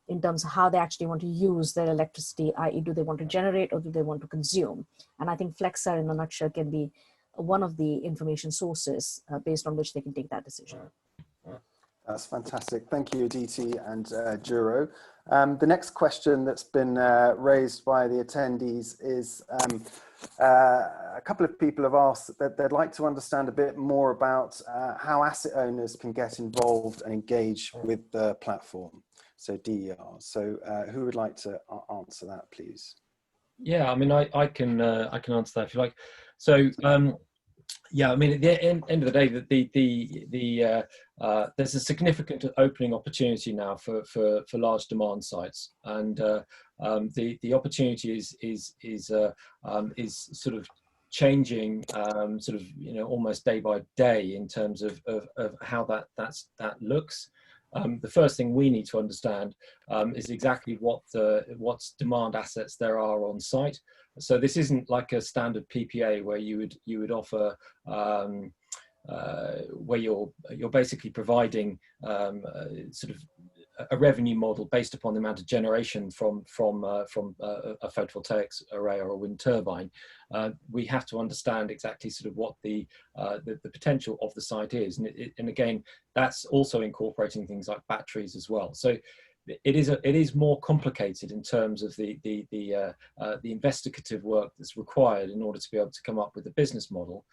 in terms of how they actually want to use their electricity, i.e. do they want to generate or do they want to consume? And I think Flexa in a nutshell can be one of the information sources based on which they can take that decision. That's fantastic. Thank you, Aditi and Juro. The next question that's been raised by the attendees is a couple of people have asked that they'd like to understand a bit more about how asset owners can get involved and engage with the platform, so DER. So who would like to answer that, please? Yeah, I mean, I can answer that if you like. So yeah, I mean, at the end of the day, there's a significant opening opportunity now for large demand sites, and the opportunity is sort of changing, sort of almost day by day in terms of how that looks. The first thing we need to understand is exactly what demand assets there are on site. So this isn't like a standard PPA where you would offer where you're basically providing sort of a revenue model based upon the amount of generation from a photovoltaic array or a wind turbine, we have to understand exactly sort of what the potential of the site is. And again, that's also incorporating things like batteries as well. So it is more complicated in terms of the investigative work that's required in order to be able to come up with a business model.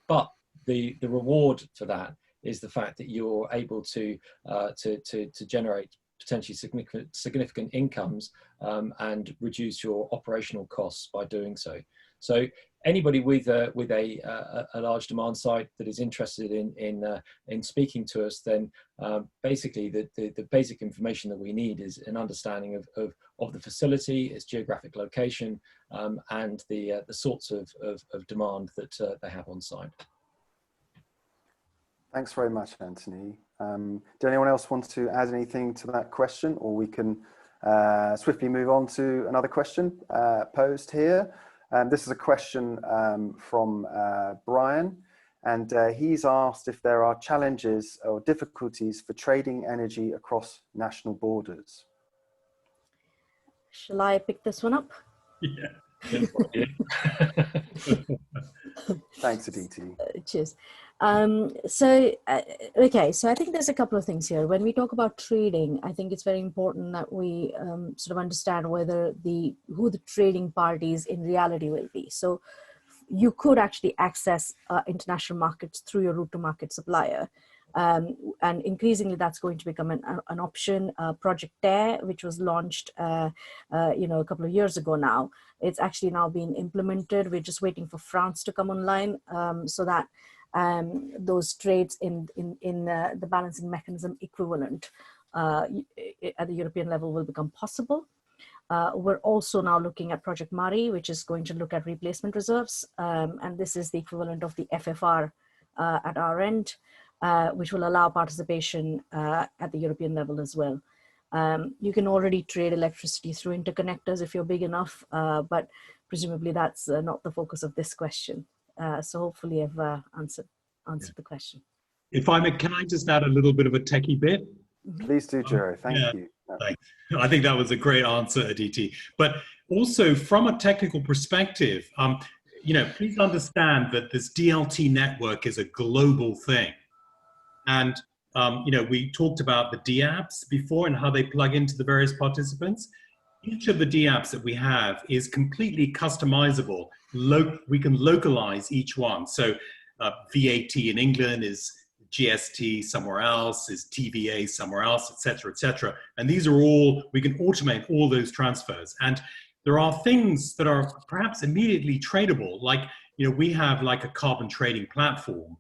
But the reward for that is the fact that you're able to generate potentially significant incomes and reduce your operational costs by doing so. So anybody with a large demand site that is interested in speaking to us, then basically the basic information that we need is an understanding of the facility, its geographic location, and the sorts of demand that they have on site. Thanks very much, Anthony. Do anyone else want to add anything to that question, or we can swiftly move on to another question posed here? This is a question from Brian, and he's asked if there are challenges or difficulties for trading energy across national borders. Shall I pick this one up? Yeah. Thanks, Aditi. Cheers. Okay, so I think there's a couple of things here. When we talk about trading, I think it's very important that we sort of understand whether who the trading parties in reality will be. So you could actually access international markets through your route to market supplier. And increasingly that's going to become an option. Project TER, which was launched a couple of years ago now, it's actually now being implemented. We're just waiting for France to come online so that those trades in the balancing mechanism equivalent at the European level will become possible. We're also now looking at Project MARI, which is going to look at replacement reserves. And this is the equivalent of the FFR at our end, which will allow participation at the European level as well. You can already trade electricity through interconnectors if you're big enough, but presumably that's not the focus of this question. So hopefully I've answered the question. If I may, can I just add a little bit of a techie bit? Please do, Jiro. Thank you. Thanks. I think that was a great answer, Aditi. But also from a technical perspective, please understand that this DLT network is a global thing. And, we talked about the DApps before and how they plug into the various participants. Each of the DApps that we have is completely customizable. We can localize each one. So VAT in England is GST somewhere else, is TVA somewhere else, et cetera, et cetera. And these are all, we can automate all those transfers. And there are things that are perhaps immediately tradable, like, we have like a carbon trading platform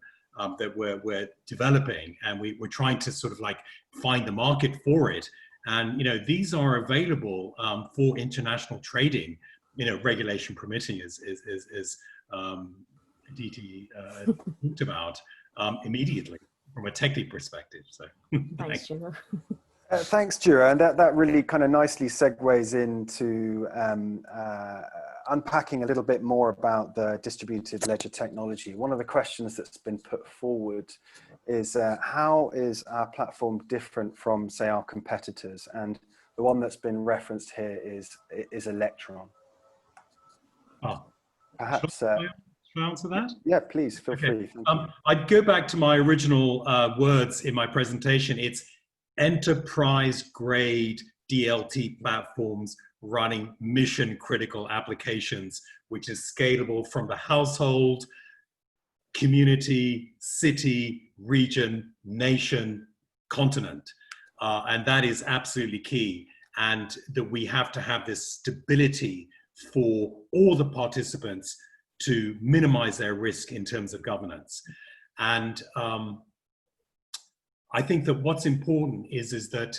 that we're developing, and we're trying to sort of like find the market for it. And, these are available for international trading, regulation permitting as Aditi talked about immediately from a techie perspective. So Thanks, Jiro. Thanks, Jiro. And that really kind of nicely segues into unpacking a little bit more about the distributed ledger technology. One of the questions that's been put forward is how is our platform different from, say, our competitors? And the one that's been referenced here is Electron. Perhaps. Should I answer that? Yeah, please, feel free. I'd go back to my original words in my presentation. It's enterprise grade DLT platforms running mission critical applications, which is scalable from the household, community, city, region, nation, continent. And that is absolutely key. And that we have to have this stability for all the participants to minimize their risk in terms of governance. And I think that what's important is that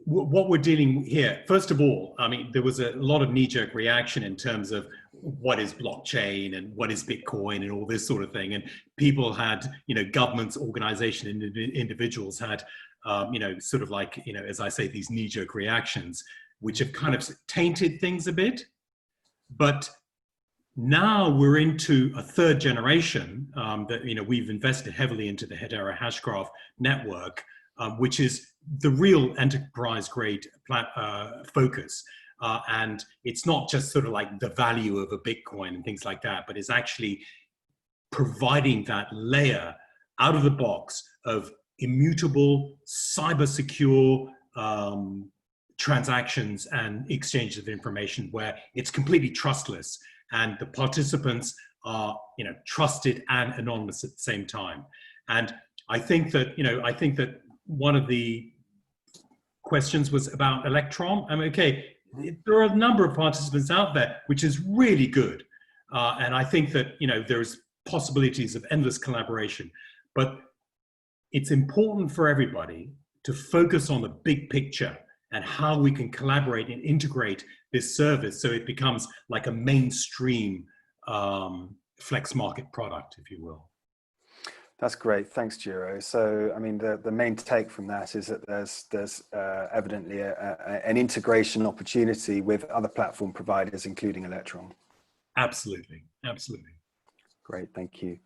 what we're dealing here, first of all, I mean, there was a lot of knee-jerk reaction in terms of what is blockchain and what is Bitcoin and all this sort of thing. And people had, governments, organizations, individuals had, sort of like, as I say, these knee-jerk reactions, which have kind of tainted things a bit. But now we're into a third generation that, you know, we've invested heavily into the Hedera Hashgraph network, which is the real enterprise grade focus. And it's not just sort of like the value of a Bitcoin and things like that, but it's actually providing that layer out of the box of immutable, cyber secure transactions and exchanges of information where it's completely trustless and the participants are, you know, trusted and anonymous at the same time. And I think that, you know, I think that one of the questions was about Electron. I mean, okay, there are a number of participants out there, which is really good. And I think that, you know, there's possibilities of endless collaboration, but it's important for everybody to focus on the big picture and how we can collaborate and integrate this service so it becomes like a mainstream flex market product, if you will. That's great. Thanks, Jiro. So, I mean, the main take from that is that there's evidently an integration opportunity with other platform providers, including Electron. Absolutely. Absolutely. Great. Thank you.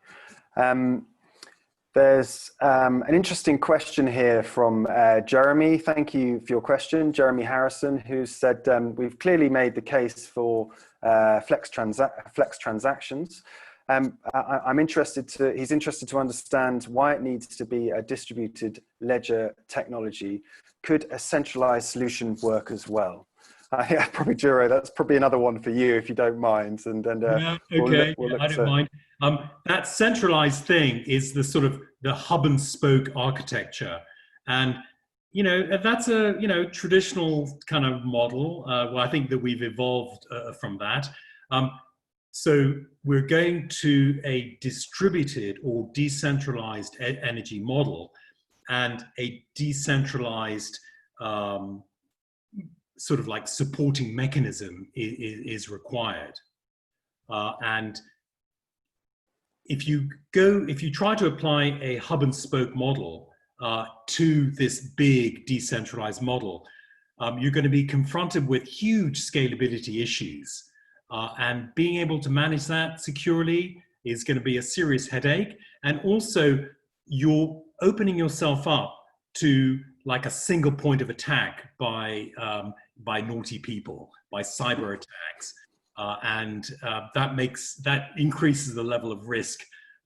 There's an interesting question here from Jeremy. Thank you for your question, Jeremy Harrison, who said, we've clearly made the case for flex transactions. He's interested to understand why it needs to be a distributed ledger technology. Could a centralized solution work as well? Yeah, probably, Jiro, that's probably another one for you, if you don't mind. And yeah, okay, I don't mind. That centralized thing is the sort of the hub and spoke architecture. And, you know, that's a, you know, traditional kind of model. Well, I think that we've evolved from that. So we're going to a distributed or decentralized energy model, and a decentralized sort of like supporting mechanism is required. And if you try to apply a hub and spoke model to this big decentralized model, you're going to be confronted with huge scalability issues. And being able to manage that securely is going to be a serious headache. And also, you're opening yourself up to like a single point of attack by naughty people, by cyber attacks. And that increases the level of risk.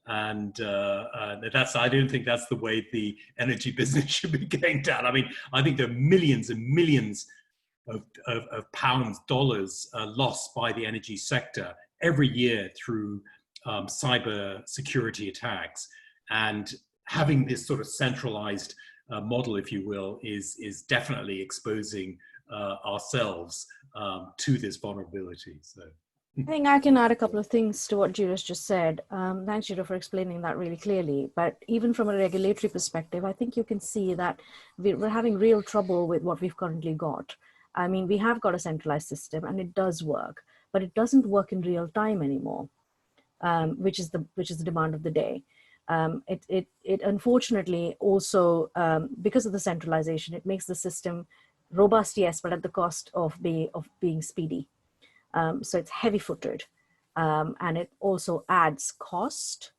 And I don't think that's the way the energy business should be going down. I mean, I think there are millions and millions of pounds, dollars lost by the energy sector every year through cyber security attacks. And having this sort of centralized model, if you will, is definitely exposing ourselves to this vulnerability. So I think I can add a couple of things to what Jiro's just said. Thanks, Jiro, for explaining that really clearly. But even from a regulatory perspective, I think you can see that we're having real trouble with what we've currently got. I mean, we have got a centralized system and it does work, but it doesn't work in real time anymore, which is the demand of the day. It unfortunately also, because of the centralization, it makes the system robust, yes, but at the cost of being speedy. So it's heavy-footed, and it also adds cost.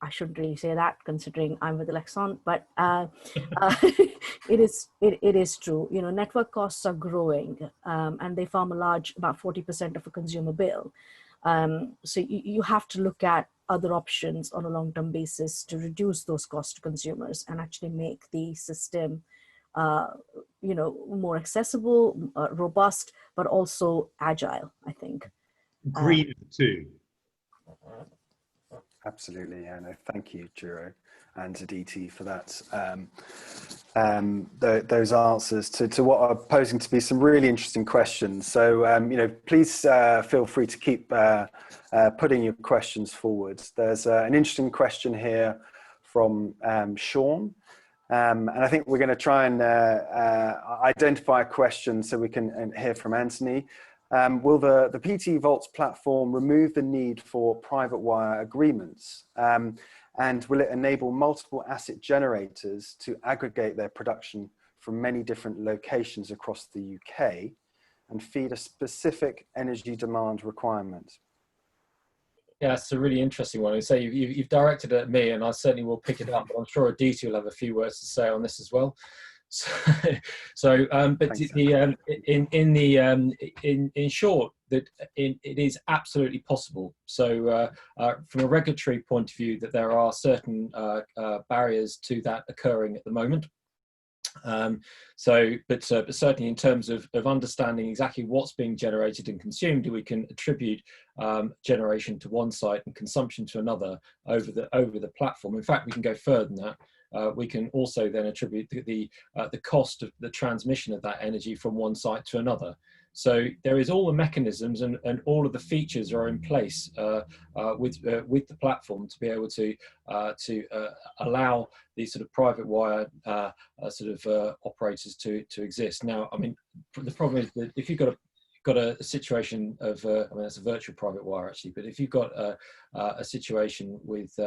I shouldn't really say that considering I'm with Electron, but it is true. You know, network costs are growing, and they form about 40% of a consumer bill. So you have to look at other options on a long-term basis to reduce those costs to consumers and actually make the system, you know, more accessible, robust, but also agile, I think. Green too. Absolutely, yeah. No, thank you, Jiro and Aditi, for that. Those answers to what are posing to be some really interesting questions. So, you know, please feel free to keep putting your questions forward. There's an interesting question here from Sean. And I think we're going to try and identify a question so we can hear from Anthony. Will the PT Vaults platform remove the need for private wire agreements? And will it enable multiple asset generators to aggregate their production from many different locations across the UK and feed a specific energy demand requirement? Yeah, it's a really interesting one. So you've directed it at me, and I certainly will pick it up. But I'm sure Aditi will have a few words to say on this as well. So, but Thanks, in short, that it is absolutely possible. So, from a regulatory point of view, that there are certain barriers to that occurring at the moment. But certainly in terms of understanding exactly what's being generated and consumed, we can attribute generation to one site and consumption to another over the platform. In fact, we can go further than that. We can also then attribute the cost of the transmission of that energy from one site to another. So there is all the mechanisms and all of the features are in place with the platform to be able to allow these sort of private wire operators to exist. Now, I mean, the problem is that if you've got a situation of, I mean, that's a virtual private wire actually, but if you've got a situation with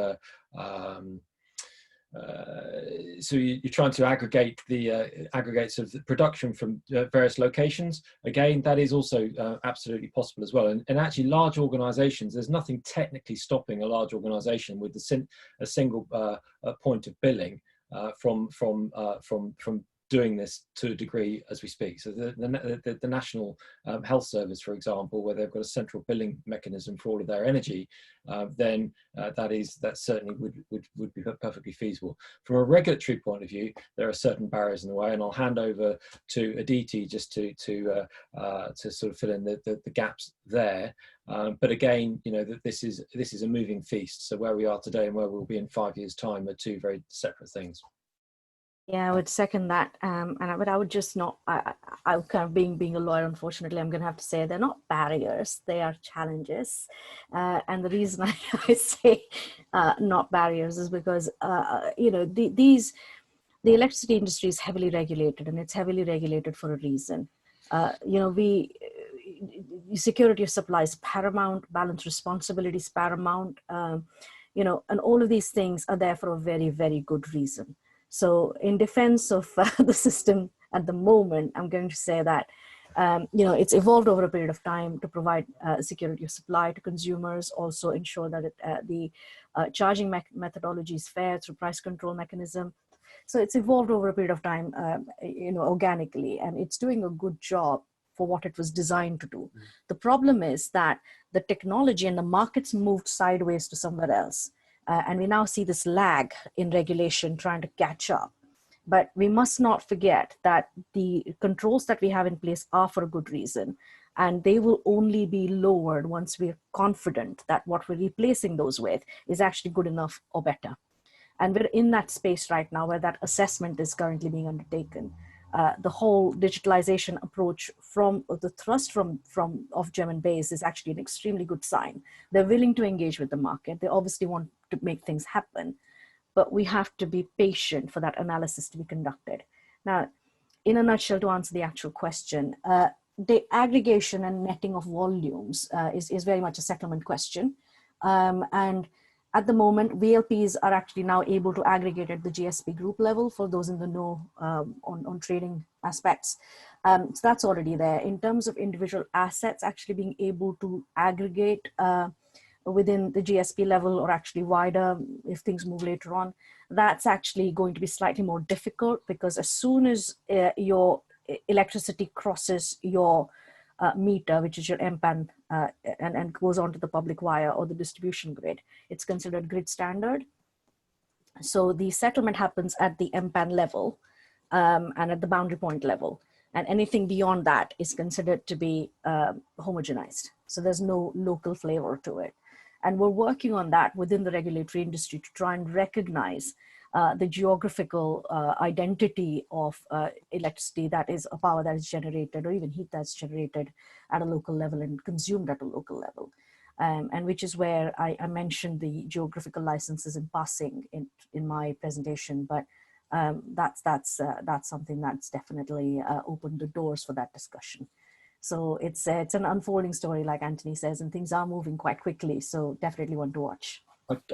so you're trying to aggregate the aggregates of the production from various locations. Again, that is also absolutely possible as well. And actually, large organisations, there's nothing technically stopping a large organisation with a single point of billing from doing this to a degree as we speak. So the National Health Service, for example, where they've got a central billing mechanism for all of their energy, then that certainly would be perfectly feasible. From a regulatory point of view, there are certain barriers in the way, and I'll hand over to Aditi just to sort of fill in the gaps there. But again, you know, that this is a moving feast. So where we are today and where we'll be in 5 years' time are two very separate things. Yeah, I would second that. But I would just not, I'm kind of being a lawyer, unfortunately, I'm going to have to say they're not barriers, they are challenges. And the reason I say not barriers is because, you know, the electricity industry is heavily regulated, and it's heavily regulated for a reason. You know, security of supply is paramount, balance responsibility is paramount, you know, and all of these things are there for a very, very good reason. So in defense of the system at the moment, I'm going to say that, you know, it's evolved over a period of time to provide security of supply to consumers, also ensure that the charging methodology is fair through price control mechanism. So it's evolved over a period of time, you know, organically, and it's doing a good job for what it was designed to do. The problem is that the technology and the markets moved sideways to somewhere else. And we now see this lag in regulation trying to catch up. But we must not forget that the controls that we have in place are for a good reason. And they will only be lowered once we're confident that what we're replacing those with is actually good enough or better. And we're in that space right now where that assessment is currently being undertaken. The whole digitalization approach from the thrust of Ofgem BEIS is actually an extremely good sign. They're willing to engage with the market. They obviously want to make things happen, but we have to be patient for that analysis to be conducted. Now, in a nutshell, to answer the actual question, the aggregation and netting of volumes is very much a settlement question. And at the moment, VLPs are actually now able to aggregate at the GSP group level for those in the know on trading aspects. So that's already there. In terms of individual assets actually being able to aggregate within the GSP level or actually wider if things move later on, that's actually going to be slightly more difficult, because as soon as your electricity crosses your meter, which is your MPAN, and goes on to the public wire or the distribution grid, it's considered grid standard. So the settlement happens at the MPAN level and at the boundary point level. And anything beyond that is considered to be homogenized. So there's no local flavor to it. And we're working on that within the regulatory industry to try and recognize the geographical identity of electricity, that is a power that is generated, or even heat that's generated at a local level and consumed at a local level. And which is where I mentioned the geographical licenses in passing in my presentation, but that's something that's definitely opened the doors for that discussion. So it's an unfolding story, like Anthony says, and things are moving quite quickly. So definitely one to watch.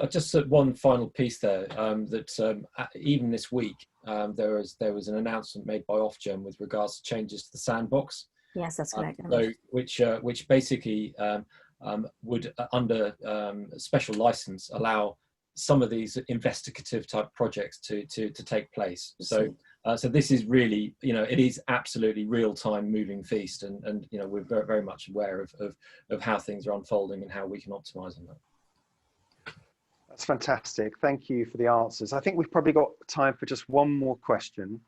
I just said one final piece there, that even this week, there was an announcement made by Ofgem with regards to changes to the sandbox. Yes, that's correct. So which basically would, under special license, allow some of these investigative type projects to take place. So so this is really, it is absolutely real-time moving feast, and we're very, very much aware of how things are unfolding and how we can optimize on that. That's fantastic. Thank you for the answers. I think we've probably got time for just one more question,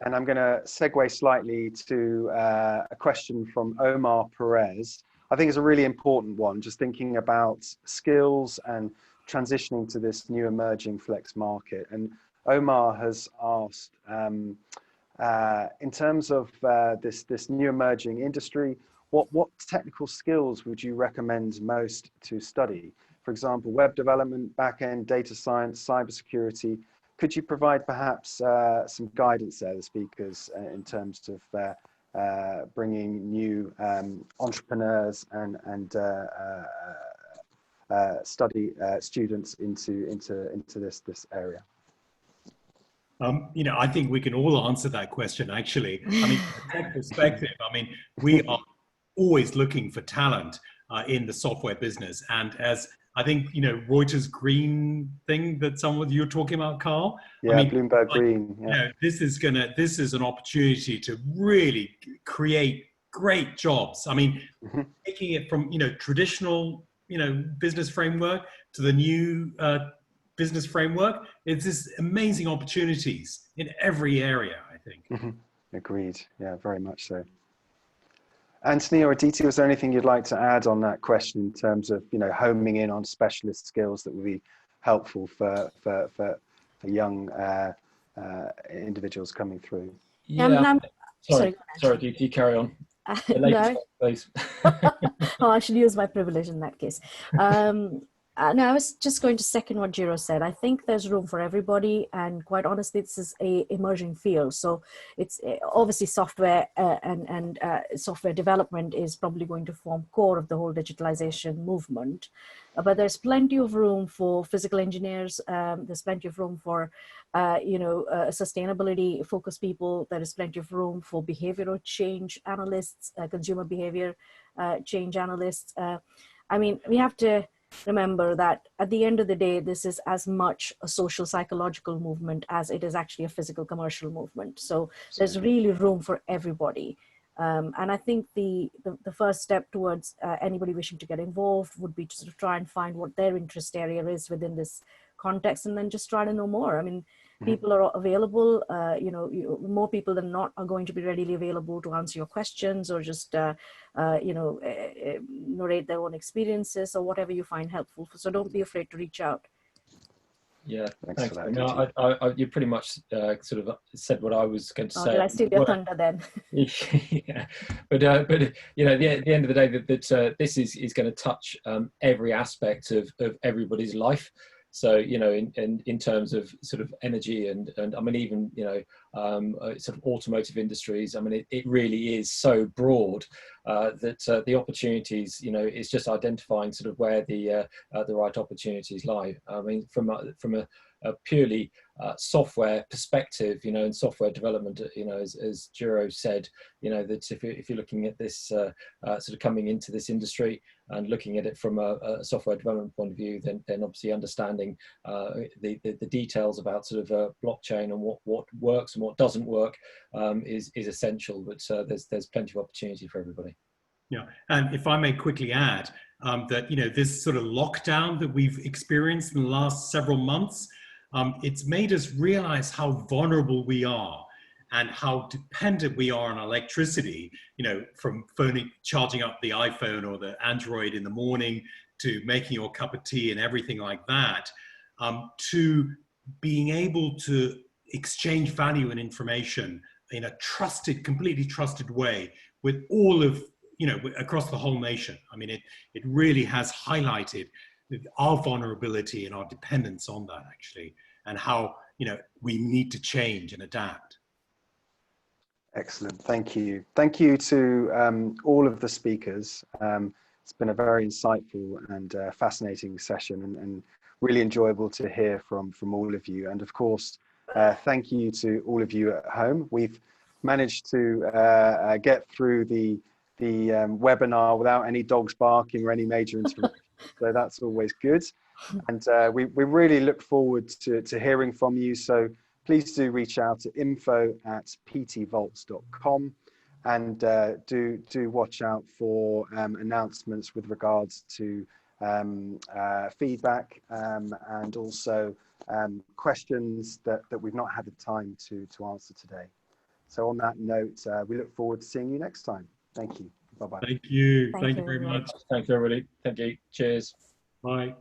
and I'm going to segue slightly to a question from Omar Perez. I think it's a really important one, just thinking about skills and transitioning to this new emerging flex market. And Omar has asked, in terms of this new emerging industry, what technical skills would you recommend most to study? For example, web development, backend, data science, cybersecurity. Could you provide perhaps some guidance there, the speakers, in terms of bringing new entrepreneurs and study students into this area? I think we can all answer that question, actually. I mean, from a tech perspective, we are always looking for talent in the software business. And as I think, Reuters Green thing that some of you are talking about, Carl. Yeah, Bloomberg Green. Yeah. This is an opportunity to really create great jobs. Taking it from, traditional, business framework to the new business framework, it's this amazing opportunities in every area, I think. Agreed. Yeah, very much so. Anthony or Aditi, was there anything you'd like to add on that question in terms of, homing in on specialist skills that would be helpful for young individuals coming through? Yeah. Sorry, you carry on. No. Please. Oh, I should use my privilege in that case. No, I was just going to second what Jiro said. I think there's room for everybody, and quite honestly, this is a emerging field. So it's obviously software and software development is probably going to form core of the whole digitalization movement. But there's plenty of room for physical engineers. There's plenty of room for, sustainability focused people. There is plenty of room for behavioral change analysts, consumer behavior change analysts. We have to remember that at the end of the day, this is as much a social psychological movement as it is actually a physical commercial movement. So there's really room for everybody. And I think the first step towards anybody wishing to get involved would be to sort of try and find what their interest area is within this context, and then just try to know more. People are available, more people than not are going to be readily available to answer your questions, or just, narrate their own experiences, or whatever you find helpful. So don't be afraid to reach out. Yeah, thanks. No, you pretty much sort of said what I was going to say. Did I steal your thunder then? Yeah, but at the end of the day, that this is going to touch every aspect of everybody's life. So, in terms of sort of energy and even, sort of automotive industries, it really is so broad that the opportunities, it's just identifying sort of where the right opportunities lie. From a purely software perspective, and software development, as Jiro said, that if you're looking at this sort of coming into this industry and looking at it from a software development point of view, then obviously understanding the details about sort of blockchain and what works and what doesn't work is essential. But there's plenty of opportunity for everybody. Yeah, and if I may quickly add that this sort of lockdown that we've experienced in the last several months, it's made us realize how vulnerable we are and how dependent we are on electricity, from charging up the iPhone or the Android in the morning, to making your cup of tea and everything like that, to being able to exchange value and information in a completely trusted way with all of, across the whole nation. It really has highlighted our vulnerability and our dependence on that, actually, and how, we need to change and adapt. Excellent. Thank you. Thank you to all of the speakers. It's been a very insightful and fascinating session, and really enjoyable to hear from all of you. And of course, thank you to all of you at home. We've managed to get through the webinar without any dogs barking or any major interruptions. So that's always good. And we really look forward to hearing from you. So please do reach out to info@ptvaults.com, and do watch out for announcements with regards to feedback and also questions that we've not had the time to answer today. So on that note, we look forward to seeing you next time. Thank you. Bye-bye. Thank you. Thank Thank you you very very much. Thank you, everybody. Thank you. Cheers. Bye.